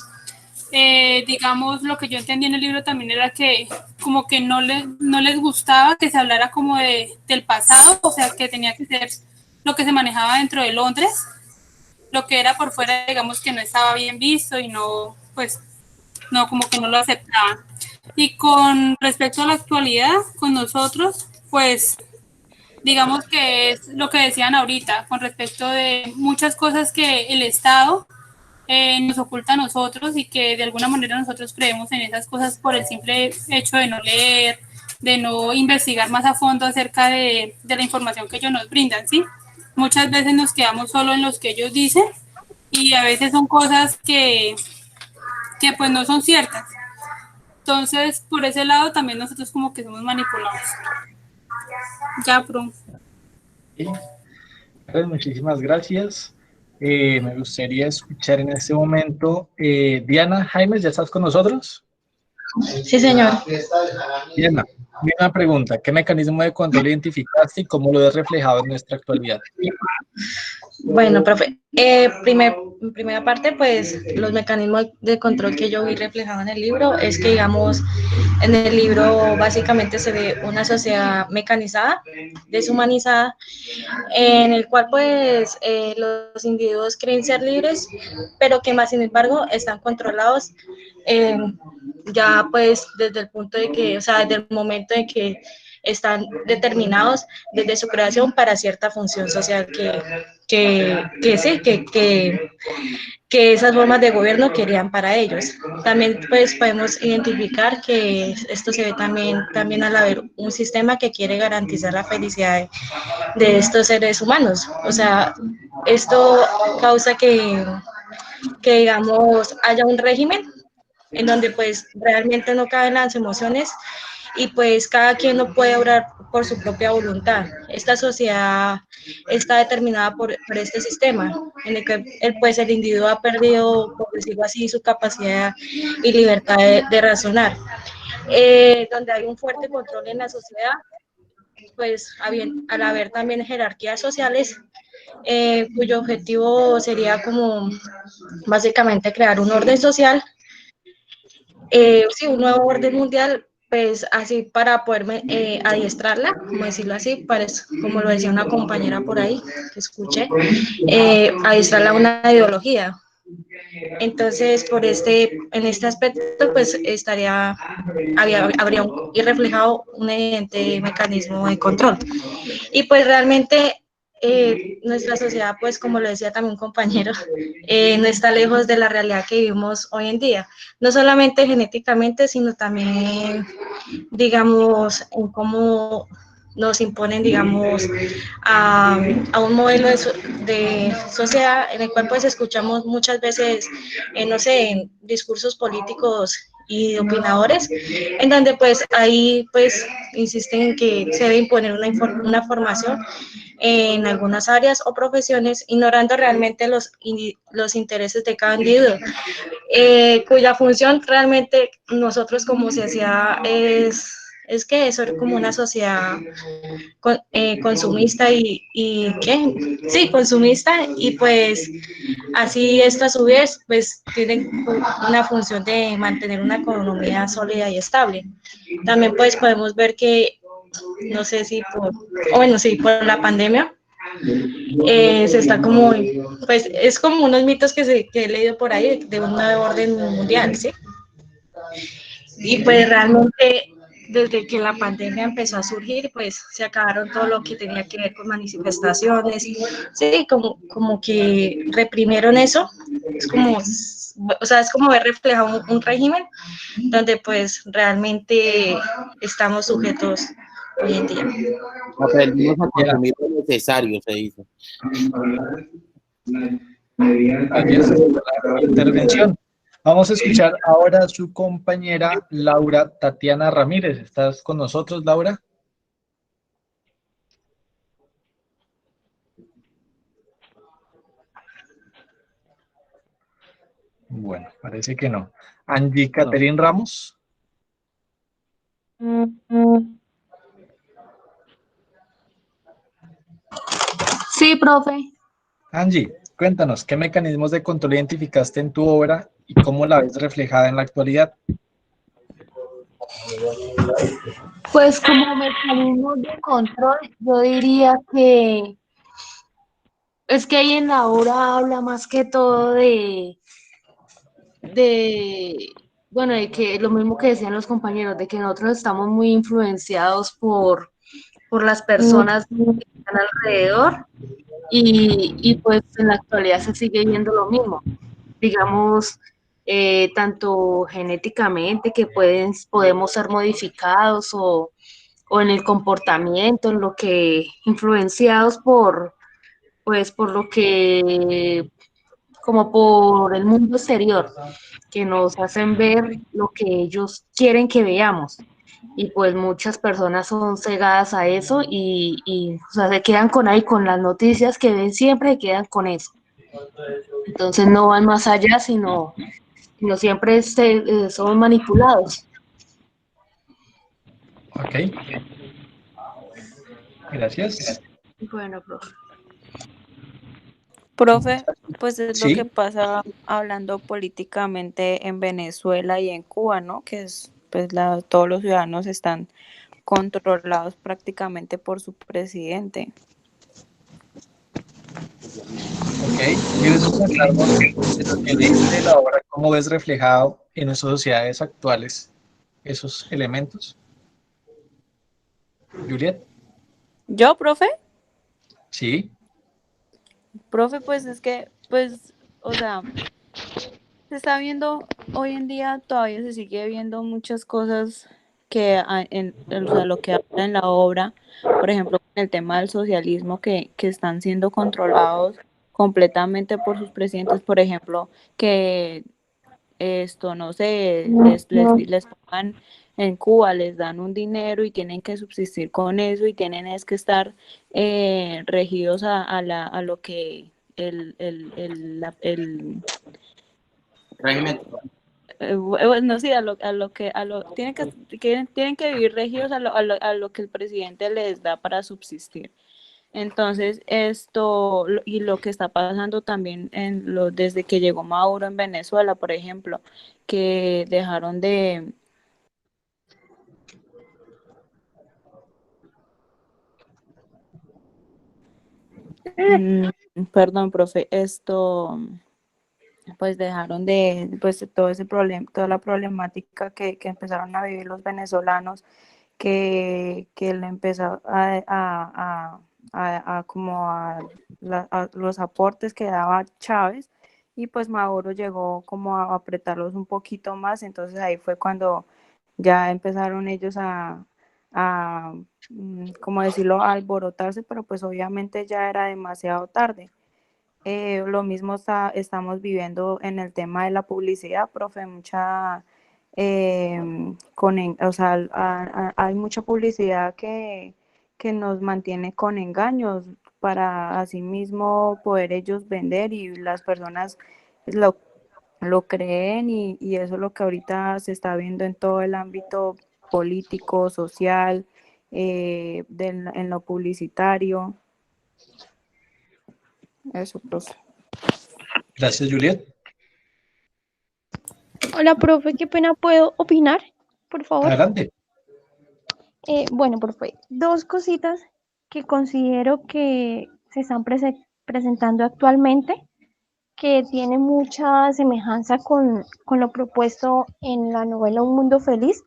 digamos, lo que yo entendí en el libro también era que como que no les gustaba que se hablara como del pasado, o sea, que tenía que ser lo que se manejaba dentro de Londres, lo que era por fuera, digamos, que no estaba bien visto y no, pues, no, como que no lo aceptaban. Y con respecto a la actualidad, con nosotros, pues, digamos que es lo que decían ahorita, con respecto de muchas cosas que el Estado nos oculta a nosotros y que de alguna manera nosotros creemos en esas cosas por el simple hecho de no leer, de no investigar más a fondo acerca de la información que ellos nos brindan, ¿sí? Muchas veces nos quedamos solo en los que ellos dicen y a veces son cosas que pues no son ciertas. Entonces, por ese lado también nosotros como que somos manipulados. Ya, pro. Pues muchísimas gracias. Me gustaría escuchar en este momento, Diana Jaimes, ¿ya estás con nosotros? Sí, señor. Diana, una pregunta, ¿qué mecanismo de control identificaste y cómo lo ves reflejado en nuestra actualidad? Bueno, profe, primera parte, pues los mecanismos de control que yo vi reflejado en el libro es que, digamos, en el libro básicamente se ve una sociedad mecanizada, deshumanizada, en el cual pues los individuos creen ser libres, pero que más sin embargo están controlados ya pues desde el punto de que, o sea, desde el momento en que están determinados desde su creación para cierta función social que sí, que esas formas de gobierno querían para ellos. También pues podemos identificar que esto se ve también al haber un sistema que quiere garantizar la felicidad de estos seres humanos. O sea, esto causa que digamos, haya un régimen en donde pues realmente no caben las emociones y pues cada quien no puede obrar por su propia voluntad. Esta sociedad está determinada por este sistema, en el que pues, el individuo ha perdido, por decirlo así, su capacidad y libertad de razonar. Donde hay un fuerte control en la sociedad, pues al haber también jerarquías sociales, cuyo objetivo sería como básicamente crear un orden social, sí, un nuevo orden mundial, pues así para poder adiestrarla, como decirlo así, como lo decía una compañera por ahí que escuché, adiestrarla a una ideología. Entonces, en este aspecto, pues habría y reflejado un evidente mecanismo de control. Y pues realmente nuestra sociedad, pues como lo decía también un compañero, no está lejos de la realidad que vivimos hoy en día, no solamente genéticamente, sino también, digamos, en cómo nos imponen, digamos, a un modelo de sociedad en el cual pues escuchamos muchas veces, no sé, en discursos políticos y opinadores, en donde pues ahí pues insisten en que se debe imponer una formación en algunas áreas o profesiones, ignorando realmente los intereses de cada individuo, cuya función realmente nosotros como sociedad es que eso es como una sociedad consumista ¿qué? Sí, consumista, y pues así esto a su vez pues tiene una función de mantener una economía sólida y estable. También pues podemos ver que, no sé si por la pandemia, se está como, pues es como unos mitos que he leído por ahí de un nuevo orden mundial, ¿sí? Y pues realmente desde que la pandemia empezó a surgir, pues se acabaron todo lo que tenía que ver con manifestaciones, sí, como que reprimieron eso, es como, o sea, es como ver reflejado un régimen donde pues realmente estamos sujetos hoy en día. Aprendimos a consumir lo necesario, se dice. Gracias por la intervención. Vamos a escuchar ahora a su compañera Laura Tatiana Ramírez. ¿Estás con nosotros, Laura? Bueno, parece que no. Angie Catherine Ramos. Sí, profe. Angie, cuéntanos, ¿qué mecanismos de control identificaste en tu obra y cómo la ves reflejada en la actualidad? Pues como mecanismo de control, yo diría que es que ahí en la obra habla más que todo bueno, de que lo mismo que decían los compañeros, de que nosotros estamos muy influenciados por las personas que están alrededor y pues en la actualidad se sigue viendo lo mismo. Digamos, tanto genéticamente que podemos ser modificados o en el comportamiento, en lo que influenciados por lo que como por el mundo exterior, que nos hacen ver lo que ellos quieren que veamos. Y pues muchas personas son cegadas a eso o sea, se quedan con ahí, con las noticias que ven siempre, se quedan con eso. Entonces no van más allá, sino siempre son manipulados. Ok, gracias. Bueno, profe. Profe, pues es lo que Sí, pasa hablando políticamente en Venezuela y en Cuba, ¿no? Que es, pues todos los ciudadanos están controlados prácticamente por su presidente. ok. ¿Quieres comentarnos de lo que leíste de la obra, cómo ves reflejado en nuestras sociedades actuales esos elementos? Juliet, ¿Yo, profe? sí, Profe, pues es que, pues, o sea, se está viendo, hoy en día todavía se sigue viendo muchas cosas que, o sea, lo que habla en la obra, por ejemplo, el tema del socialismo, que están siendo controlados completamente por sus presidentes, por ejemplo, que esto, no sé, les pongan en Cuba, les dan un dinero y tienen que subsistir con eso y tienen es que estar regidos a lo que Régimen. bueno, sí, tienen que vivir regidos a lo que el presidente les da para subsistir. Entonces, y lo que está pasando también desde que llegó Maduro en Venezuela, por ejemplo, que dejaron de, mm, perdón, profe, pues dejaron de, pues todo ese problema, toda la problemática que empezaron a vivir los venezolanos, que le empezó como a los aportes que daba Chávez, y pues Maduro llegó como a apretarlos un poquito más. Entonces ahí fue cuando ya empezaron ellos como decirlo, a alborotarse, pero pues obviamente ya era demasiado tarde. Lo mismo estamos viviendo en el tema de la publicidad, profe, o sea, hay mucha publicidad que nos mantiene con engaños para así mismo poder ellos vender, y las personas lo, lo creen, y eso es lo que ahorita se está viendo en todo el ámbito político, social, en lo publicitario. Eso, profe. gracias, Juliet. Hola, profe, qué pena, ¿puedo opinar, por favor? Adelante. Bueno, profe, dos cositas que considero que se están presentando actualmente, que tienen mucha semejanza con lo propuesto en la novela Un Mundo Feliz.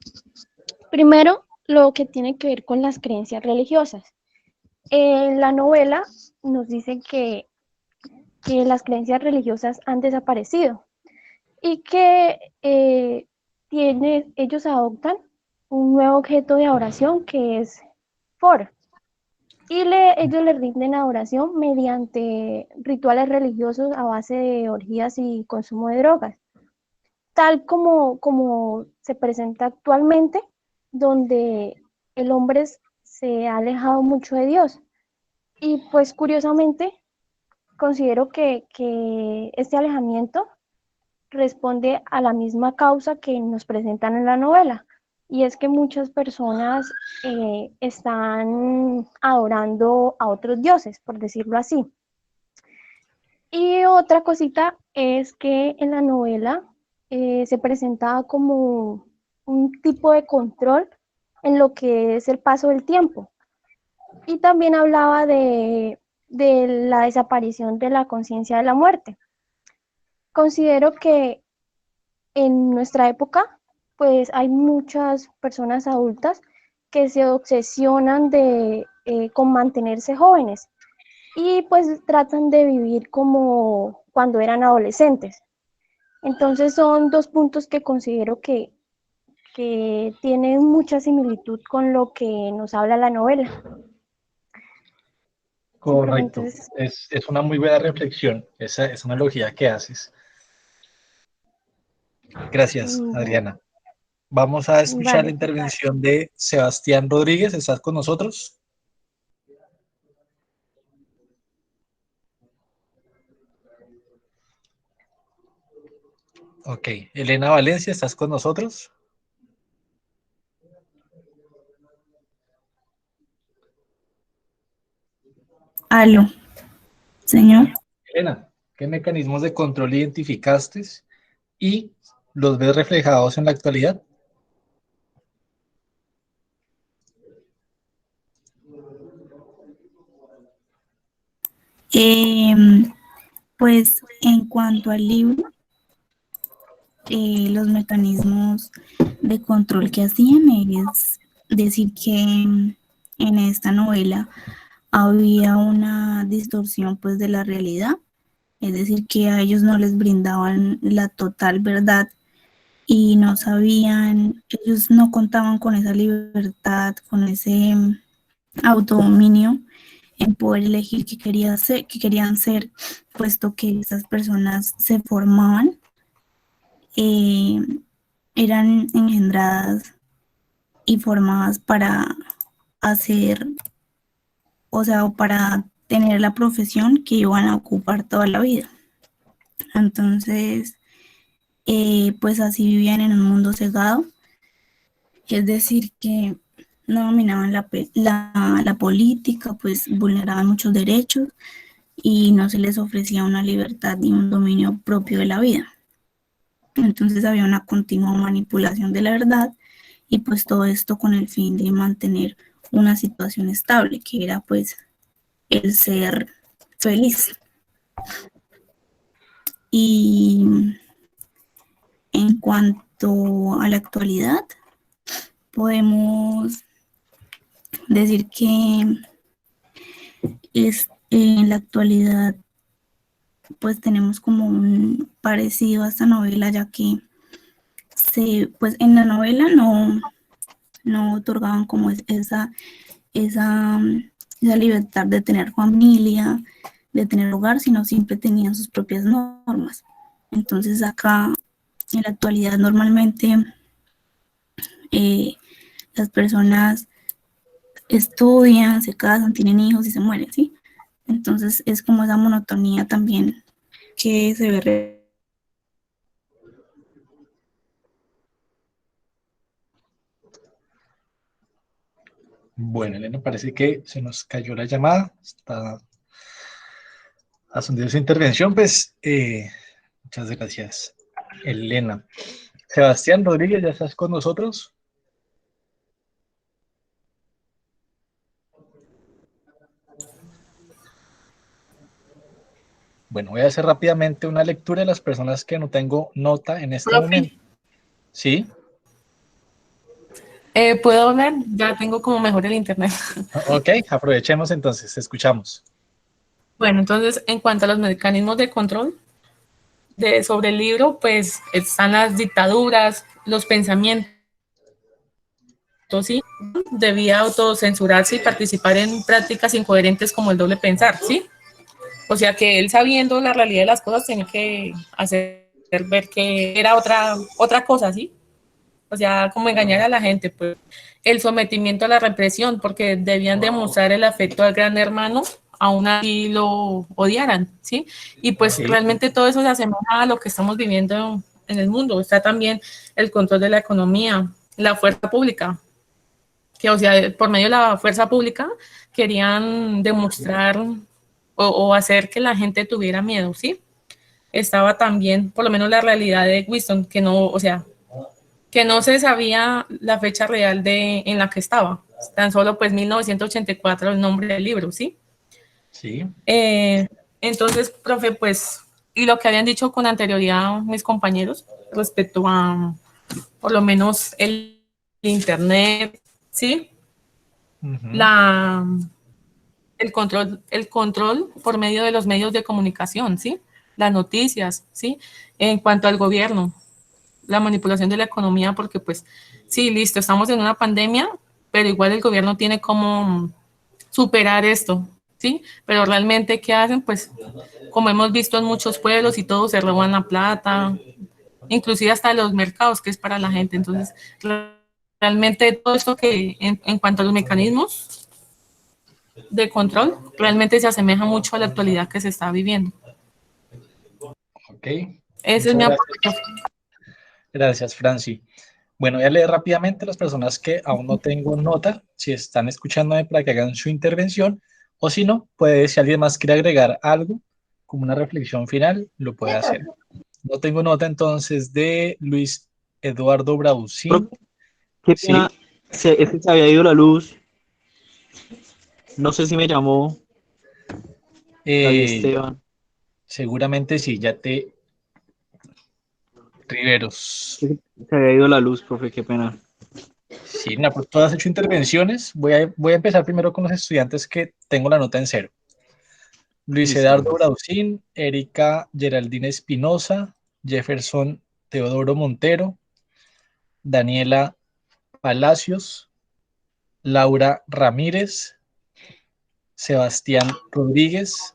Primero, lo que tiene que ver con las creencias religiosas. En la novela nos dicen que las creencias religiosas han desaparecido y que ellos adoptan un nuevo objeto de adoración que es For. Y ellos le rinden adoración mediante rituales religiosos a base de orgías y consumo de drogas, tal como se presenta actualmente, donde el hombre se ha alejado mucho de Dios. Y pues curiosamente, considero que este alejamiento responde a la misma causa que nos presentan en la novela, y es que muchas personas están adorando a otros dioses, por decirlo así. Y otra cosita es que en la novela se presentaba como un tipo de control en lo que es el paso del tiempo, y también hablaba de la desaparición de la conciencia de la muerte. Considero que en nuestra época, pues hay muchas personas adultas que se obsesionan con mantenerse jóvenes, y pues tratan de vivir como cuando eran adolescentes. Entonces son dos puntos que considero que tienen mucha similitud con lo que nos habla la novela. Correcto. Entonces, Es una muy buena reflexión, esa analogía que haces. Gracias, bueno, Adriana. Vamos a escuchar la vale. intervención de Sebastián Rodríguez. ¿Estás con nosotros? Ok. Elena Valencia, ¿estás con nosotros? Aló, señor. Elena, ¿qué mecanismos de control identificaste y los ves reflejados en la actualidad? Pues en cuanto al libro, los mecanismos de control que hacían es decir que en esta novela había una distorsión pues de la realidad, es decir, que a ellos no les brindaban la total verdad y no sabían, ellos no contaban con esa libertad, con ese autodominio en poder elegir qué querían ser, puesto que esas personas se formaban, eh, eran engendradas y formadas para hacer, o sea, para tener la profesión que iban a ocupar toda la vida. Entonces, pues así vivían en un mundo cegado, es decir, que no dominaban la política, pues vulneraban muchos derechos y no se les ofrecía una libertad ni un dominio propio de la vida. Entonces había una continua manipulación de la verdad y pues todo esto con el fin de mantener una situación estable, que era pues el ser feliz. Y en cuanto a la actualidad, podemos decir que en la actualidad pues tenemos como un parecido a esta novela, ya que pues en la novela no otorgaban como esa libertad de tener familia, de tener hogar, sino siempre tenían sus propias normas. Entonces acá en la actualidad normalmente las personas estudian, se casan, tienen hijos y se mueren, ¿sí? Entonces es como esa monotonía también que se ve. Bueno, Elena, parece que se nos cayó la llamada. Está asumiendo su intervención, pues muchas gracias, Elena. Sebastián Rodríguez, ¿ya estás con nosotros? Bueno, voy a hacer rápidamente una lectura de las personas que no tengo nota en este momento. ¿Sí? ¿Puedo hablar? Ya tengo como mejor el internet. Ok, aprovechemos entonces, escuchamos. Bueno, entonces, en cuanto a los mecanismos de control sobre el libro, pues están las dictaduras, los pensamientos, ¿sí? Debía autocensurarse y participar en prácticas incoherentes como el doble pensar, ¿sí? O sea que él, sabiendo la realidad de las cosas, tenía que hacer ver que era otra cosa, ¿sí? O sea, como engañar a la gente, pues el sometimiento a la represión, porque debían demostrar el afecto al gran hermano, aún así lo odiaran, ¿sí? Y pues Sí. realmente todo eso se asemeja a lo que estamos viviendo en el mundo. Está también el control de la economía, la fuerza pública, que o sea, por medio de la fuerza pública querían demostrar o hacer que la gente tuviera miedo, ¿sí? Estaba también, por lo menos la realidad de Winston, que no, o sea, que no se sabía la fecha real en la que estaba. Tan solo pues 1984 el nombre del libro, ¿sí? Sí. Entonces, profe, pues, y lo que habían dicho con anterioridad mis compañeros respecto a, por lo menos, el internet, ¿sí? El control por medio de los medios de comunicación, ¿sí? Las noticias, ¿sí? En cuanto al gobierno, la manipulación de la economía, porque pues, sí, listo, estamos en una pandemia, pero igual el gobierno tiene como superar esto, ¿sí? Pero realmente, ¿qué hacen? Pues, como hemos visto en muchos pueblos y todos se roban la plata, inclusive hasta los mercados, que es para la gente. Entonces, realmente todo esto que en cuanto a los mecanismos de control, realmente se asemeja mucho a la actualidad que se está viviendo. Ok. Ese es Muchas mi gracias. aporte. Gracias, Franci. Bueno, voy a leer rápidamente a las personas que aún no tengo nota, si están escuchándome para que hagan su intervención, o si no, puede, si alguien más quiere agregar algo, como una reflexión final, lo puede hacer. No tengo nota entonces de Luis Eduardo Brausín. Qué Sí. pena, es que se había ido la luz. No sé si me llamó David Esteban. Seguramente sí, ya te... Riveros. Se había ido la luz, profe, qué pena. Sí, no, pues tú has hecho intervenciones. Voy a empezar primero con los estudiantes que tengo la nota en 0. Luis Listo, Eduardo profe. Brausín, Erika Geraldine Espinosa, Jefferson Teodoro Montero, Daniela Palacios, Laura Ramírez, Sebastián Rodríguez,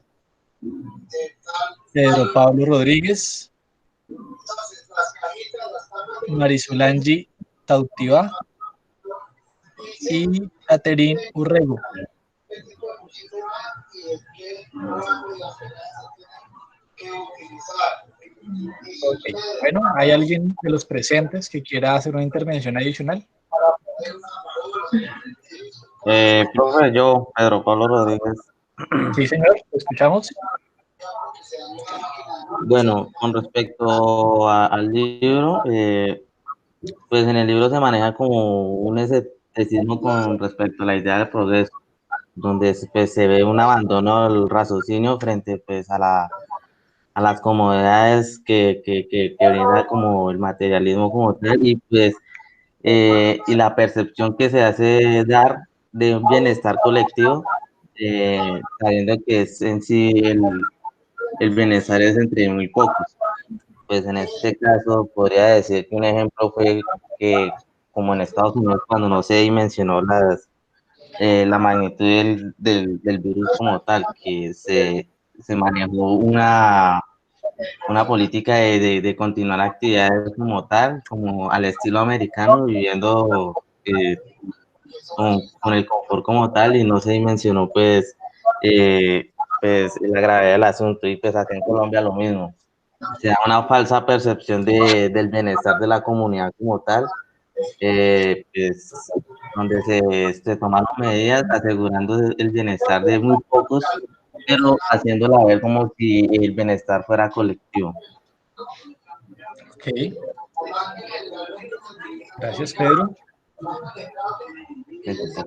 Pedro Pablo Rodríguez, Marisolangi Tautiva y Caterín Urrego. Okay. Bueno, ¿hay alguien de los presentes que quiera hacer una intervención adicional? Profe, yo, Pedro Pablo Rodríguez. Sí, señor, lo escuchamos. Bueno, con respecto al libro, pues en el libro se maneja como un escepticismo con respecto a la idea del progreso, donde pues, se ve un abandono del raciocinio frente pues, a las comodidades que brinda como el materialismo como tal, y pues y la percepción que se hace dar de un bienestar colectivo, sabiendo que es en sí el bienestar es entre muy pocos. Pues en este caso podría decir que un ejemplo fue que, como en Estados Unidos, cuando no se dimensionó la magnitud del virus como tal, que se manejó una política de continuar actividades como tal, como al estilo americano, viviendo con el confort como tal, y no se dimensionó pues la gravedad del asunto. Y pues acá en Colombia lo mismo, se da una falsa percepción del bienestar de la comunidad como tal, pues donde se toman medidas asegurando el bienestar de muy pocos, pero haciéndola ver como si el bienestar fuera colectivo. Ok. Gracias, Pedro.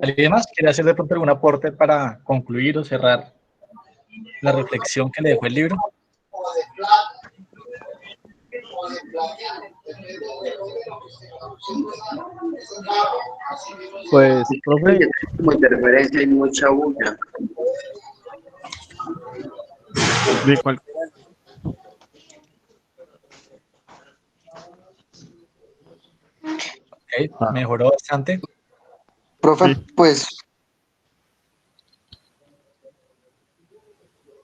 ¿Alguien más quiere hacer de pronto algún aporte para concluir o cerrar la reflexión que le dejó el libro? Pues, profe. Como interferencia y mucha bulla. ¿De cuál? Ok, mejoró bastante. Profe, Sí.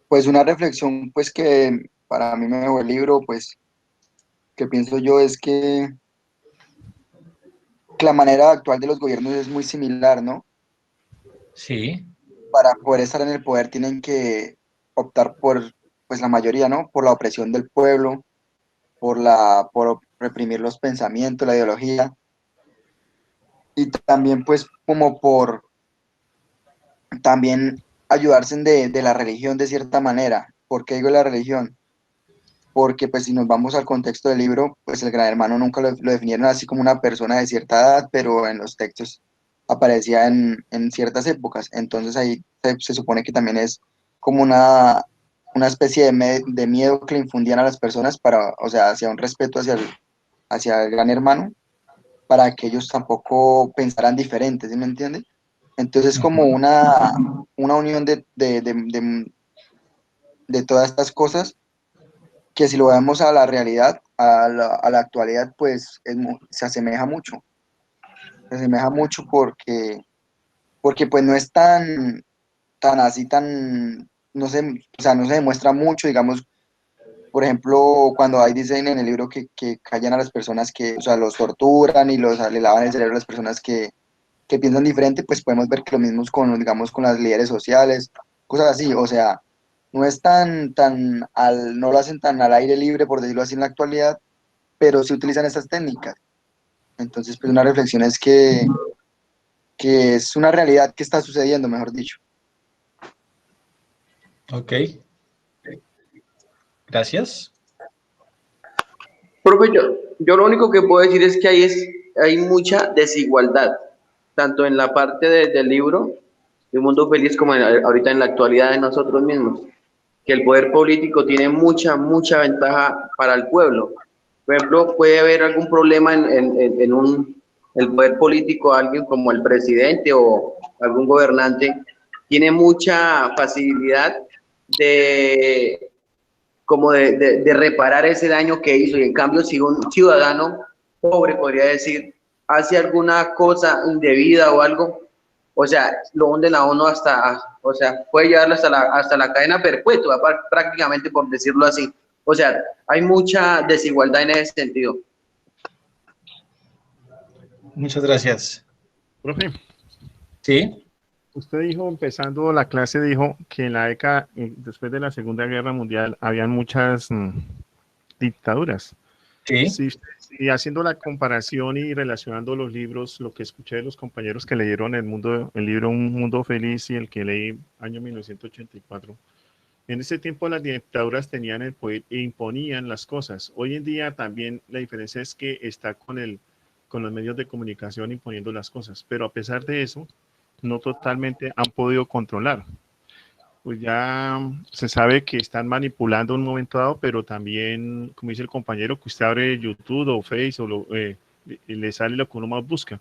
pues una reflexión pues que para mí me dejó el libro, pues que pienso yo es que la manera actual de los gobiernos es muy similar, ¿no? Sí. Para poder estar en el poder tienen que optar por, pues la mayoría, ¿no? Por la opresión del pueblo, por reprimir los pensamientos, la ideología, y también pues como por también ayudarse de la religión de cierta manera. ¿Por qué digo la religión? Porque pues si nos vamos al contexto del libro, pues el Gran Hermano nunca lo definieron así como una persona de cierta edad, pero en los textos aparecía en ciertas épocas. Entonces ahí se supone que también es como una especie de miedo que le infundían a las personas para, o sea, hacia un respeto hacia el Gran Hermano, para que ellos tampoco pensaran diferente, ¿sí me entiende? Entonces como una unión de todas estas cosas, que si lo vemos a la realidad, a la actualidad, pues se asemeja mucho. Se asemeja mucho porque pues no es tan, tan así, tan, no sé, o sea, no se demuestra mucho, digamos, por ejemplo, cuando ahí dicen en el libro que callan a las personas que, o sea, los torturan y le lavan el cerebro a las personas que piensan diferente, pues podemos ver que lo mismo es con, digamos, con las líderes sociales, cosas así, o sea, no es no lo hacen tan al aire libre, por decirlo así, en la actualidad, pero sí utilizan estas técnicas. Entonces, pues una reflexión es que es una realidad que está sucediendo, mejor dicho. Ok. Gracias. Profe, yo lo único que puedo decir es que hay mucha desigualdad, tanto en la parte del libro, de Un Mundo Feliz, como ahorita en la actualidad de nosotros mismos, que el poder político tiene mucha ventaja para el pueblo. Por ejemplo, puede haber algún problema en el poder político, alguien como el presidente o algún gobernante, tiene mucha facilidad de reparar ese daño que hizo, y en cambio si un ciudadano pobre, podría decir, hace alguna cosa indebida o algo, o sea, lo hunden a uno o sea, puede llevarlo hasta la cadena perpetua, prácticamente, por decirlo así. O sea, hay mucha desigualdad en ese sentido. Muchas gracias. Profe. Sí. Usted dijo, empezando la clase, dijo que en la década, después de la Segunda Guerra Mundial, habían muchas dictaduras. Sí. Y haciendo la comparación y relacionando los libros, lo que escuché de los compañeros que leyeron el libro Un Mundo Feliz y el que leí año 1984, en ese tiempo las dictaduras tenían el poder e imponían las cosas. Hoy en día también la diferencia es que está con los medios de comunicación imponiendo las cosas, pero a pesar de eso, no totalmente han podido controlar. Pues ya se sabe que están manipulando en un momento dado, pero también, como dice el compañero, que usted abre YouTube o Facebook y le sale lo que uno más busca.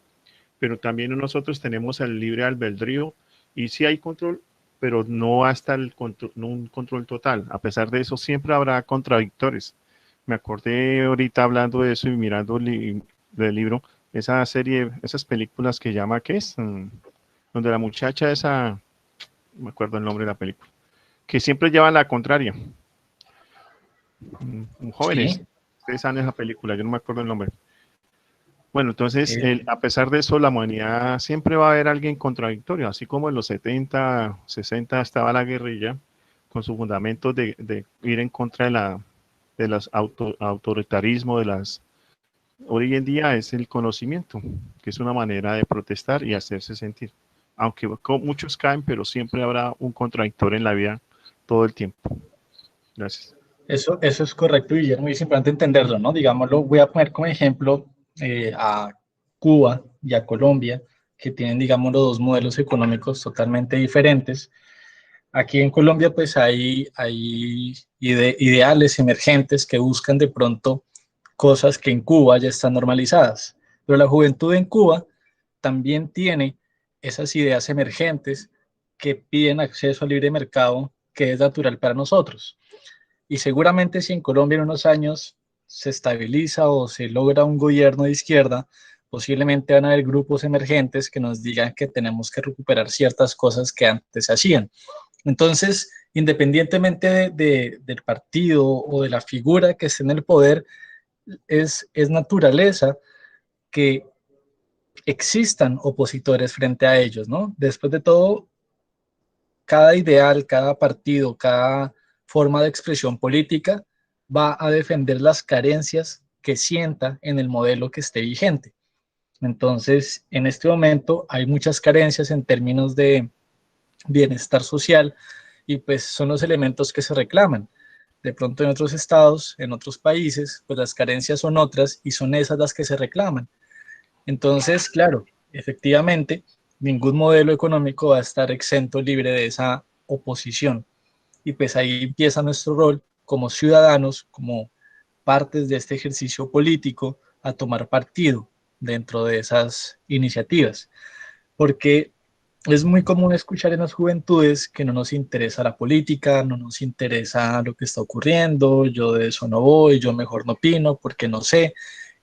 Pero también nosotros tenemos el libre albedrío y sí hay control, pero no hasta un control total. A pesar de eso, siempre habrá contradictores. Me acordé ahorita hablando de eso y mirando del libro, esa serie, esas películas que llama, ¿qué es? Donde la muchacha esa, no me acuerdo el nombre de la película, que siempre lleva la contraria. Jóvenes, Sí. ustedes saben esa película, yo no me acuerdo el nombre. Bueno, entonces, a pesar de eso, la humanidad siempre va a haber alguien contradictorio, así como en los 70, 60 estaba la guerrilla, con su fundamento de ir en contra de los autoritarismo, hoy en día es el conocimiento, que es una manera de protestar y hacerse sentir. Aunque muchos caen, pero siempre habrá un contradictor en la vida todo el tiempo. Gracias. Eso es correcto, Guillermo, y es importante entenderlo, ¿no? Digámoslo, voy a poner como ejemplo a Cuba y a Colombia, que tienen, digámoslo, dos modelos económicos totalmente diferentes. Aquí en Colombia, pues hay ideales emergentes que buscan de pronto cosas que en Cuba ya están normalizadas, pero la juventud en Cuba también tiene esas ideas emergentes que piden acceso al libre mercado, que es natural para nosotros. Y seguramente si en Colombia en unos años se estabiliza o se logra un gobierno de izquierda, posiblemente van a haber grupos emergentes que nos digan que tenemos que recuperar ciertas cosas que antes se hacían. Entonces, independientemente del partido o de la figura que esté en el poder, es naturaleza que existan opositores frente a ellos, ¿no? Después de todo, cada ideal, cada partido, cada forma de expresión política va a defender las carencias que sienta en el modelo que esté vigente. Entonces, en este momento hay muchas carencias en términos de bienestar social y pues son los elementos que se reclaman. De pronto en otros estados, en otros países, pues las carencias son otras y son esas las que se reclaman. Entonces, claro, efectivamente, ningún modelo económico va a estar exento, libre de esa oposición. Y pues ahí empieza nuestro rol como ciudadanos, como partes de este ejercicio político, a tomar partido dentro de esas iniciativas. Porque es muy común escuchar en las juventudes que no nos interesa la política, no nos interesa lo que está ocurriendo, yo de eso no voy, yo mejor no opino porque no sé.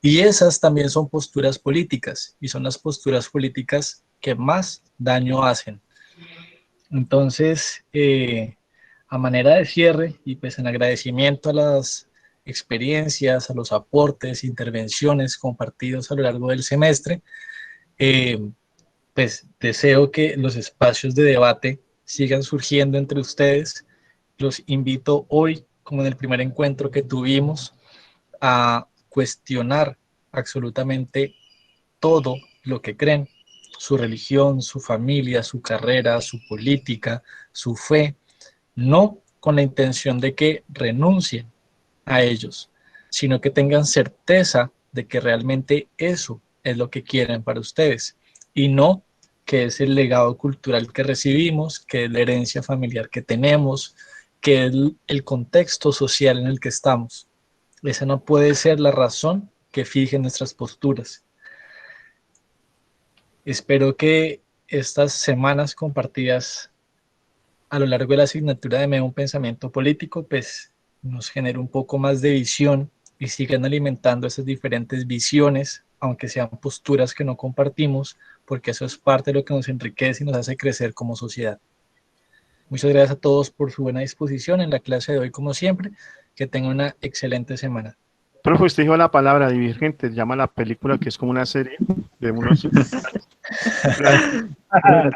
Y esas también son posturas políticas y son las posturas políticas que más daño hacen. Entonces, a manera de cierre y pues en agradecimiento a las experiencias, a los aportes, intervenciones compartidos a lo largo del semestre, pues deseo que los espacios de debate sigan surgiendo entre ustedes. Los invito hoy, como en el primer encuentro que tuvimos, a cuestionar absolutamente todo lo que creen, su religión, su familia, su carrera, su política, su fe, no con la intención de que renuncien a ellos, sino que tengan certeza de que realmente eso es lo que quieren para ustedes y no que es el legado cultural que recibimos, que es la herencia familiar que tenemos, que es el contexto social en el que estamos. Esa no puede ser la razón que fije nuestras posturas. Espero que estas semanas compartidas a lo largo de la asignatura de un pensamiento político, pues nos genere un poco más de visión y sigan alimentando esas diferentes visiones, aunque sean posturas que no compartimos, porque eso es parte de lo que nos enriquece y nos hace crecer como sociedad. Muchas gracias a todos por su buena disposición en la clase de hoy, como siempre. Que tengan una excelente semana. Profe, usted dijo la palabra Divergente, llama la película que es como una serie de unos...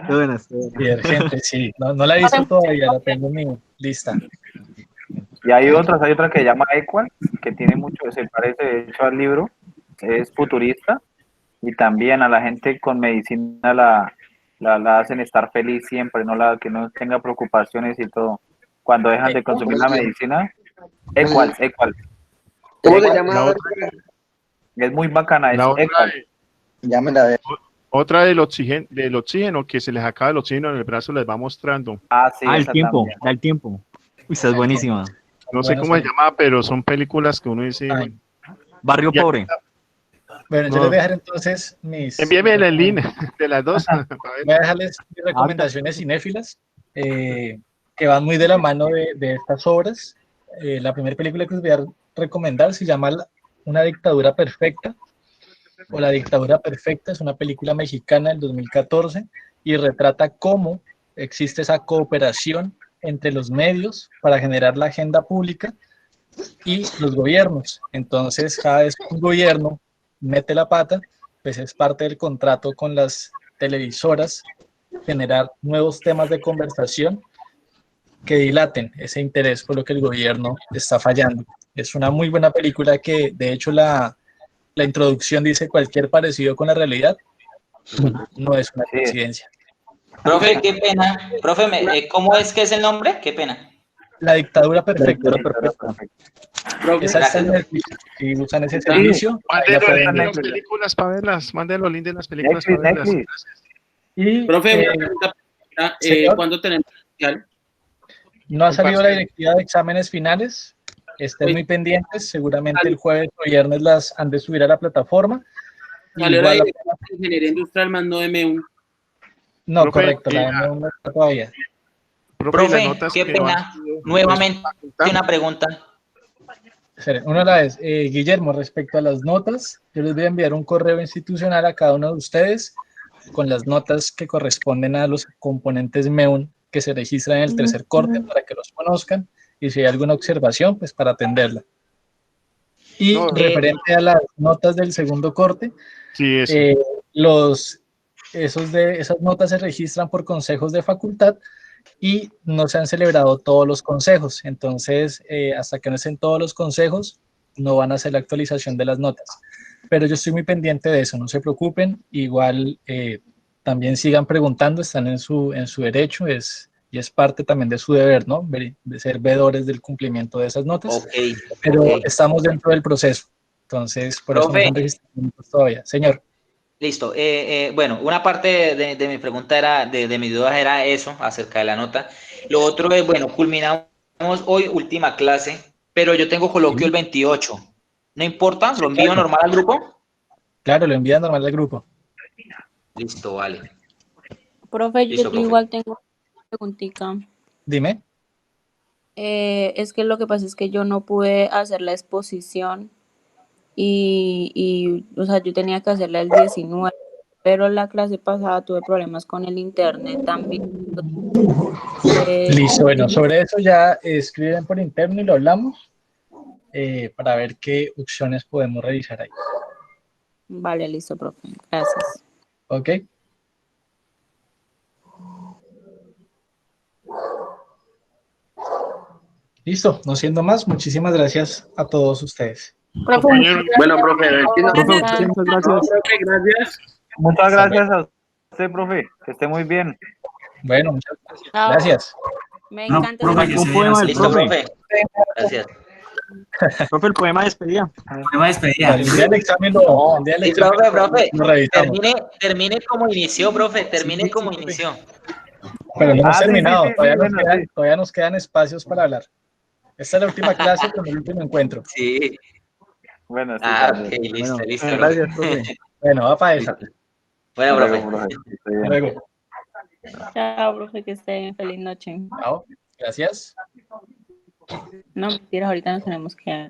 Buenas. Divergente, sí. No la he visto todavía, la tengo en mi lista. Y hay otra que se llama Equal, que tiene mucho, se parece de hecho al libro, es futurista, y también a la gente con medicina la hacen estar feliz siempre, que no tenga preocupaciones y todo. Cuando dejan de consumir la medicina, Equal. ¿Cómo se llama? Es muy bacana, es Equal. Ya me la veo. Otra del oxígeno, que se les acaba el oxígeno en el brazo, les va mostrando. Sí, el tiempo, también. Da el tiempo. Uy, esa es buenísima. No sé cómo se llama, pero son películas que uno dice... Barrio Pobre. Bueno, yo les voy a dejar entonces mis... Envíeme el link de las dos. Voy a dejarles mis recomendaciones cinéfilas, que van muy de la mano de estas obras. La primera película que les voy a recomendar se llama Una dictadura perfecta, o La dictadura perfecta. Es una película mexicana del 2014 y retrata cómo existe esa cooperación entre los medios para generar la agenda pública y los gobiernos. Entonces, cada vez que un gobierno mete la pata, pues es parte del contrato con las televisoras generar nuevos temas de conversación que dilaten ese interés por lo que el gobierno está fallando. Es una muy buena película que, de hecho, la introducción dice cualquier parecido con la realidad no es una coincidencia. Profe, qué pena. Profe, ¿cómo es que es el nombre? Qué pena. La dictadura perfecta. Esa está en Netflix. Si usan ese servicio, manden las películas para verlas. Manden los links de las películas para verlas. Y, profe, ¿cuándo tenemos especial? No ha salido la directiva de exámenes finales. Estén muy pendientes. Seguramente el jueves o viernes las han de subir a la plataforma. Salió la directiva de Ingeniería Industrial más no M1. No, profe, correcto, la M1 no está todavía. Profe, qué pena. Nuevamente una pregunta. Una a la vez. Guillermo, respecto a las notas, yo les voy a enviar un correo institucional a cada uno de ustedes con las notas que corresponden a los componentes MEUN que se registran en el tercer corte para que los conozcan y si hay alguna observación, pues para atenderla. Y referente a las notas del segundo corte, esas notas se registran por consejos de facultad y no se han celebrado todos los consejos. Entonces, hasta que no estén todos los consejos, no van a hacer la actualización de las notas. Pero yo estoy muy pendiente de eso, no se preocupen. Igual también sigan preguntando, están en su derecho, y es parte también de su deber, ¿no? De ser veedores del cumplimiento de esas notas. Pero estamos dentro del proceso. Entonces, por eso no están registrando todavía. Señor. Listo. Bueno, una parte de mi pregunta de mis dudas era eso, acerca de la nota. Lo otro es, bueno, culminamos hoy última clase, pero yo tengo coloquio el 28. ¿No importa? ¿Lo envío normal al grupo? Claro, lo envían normal al grupo. Listo, vale. Profe, Listo, yo igual tengo una preguntita. Dime. Es que lo que pasa es que yo no pude hacer la exposición y o sea, yo tenía que hacerla el 19, pero la clase pasada tuve problemas con el internet también. Listo, bueno, sobre eso ya escriben por interno y lo hablamos para ver qué opciones podemos revisar ahí. Vale, listo, profe. Gracias. ¿Ok? Listo, no siendo más, muchísimas gracias a todos ustedes. Bueno, profe, Muchas gracias. gracias. Muchas gracias a usted, profe. Que esté muy bien. Bueno, muchas Chao. gracias. Me encanta Un poema del Listo, profe. profe. Gracias. Profe, el poema de despedida. Poema de despedida. El día del examen lo, el día del Sí, examen profe, lo revisamos. termine como inició, profe, termine como inició. Pero no hemos Ah, sí, terminado, sí, sí, todavía, bueno, sí. todavía nos quedan espacios para hablar. Esta es la última clase con el último encuentro. Sí. Bueno, sí, Ah, también. ok, listo, listo. Gracias, profe. Bueno, va para esa. Bueno, Hasta profe. luego, profe. Que esté bien. Luego. Chao, profe, que esté bien. Feliz noche. Chao. Gracias. No, mentiras, ahorita nos tenemos que...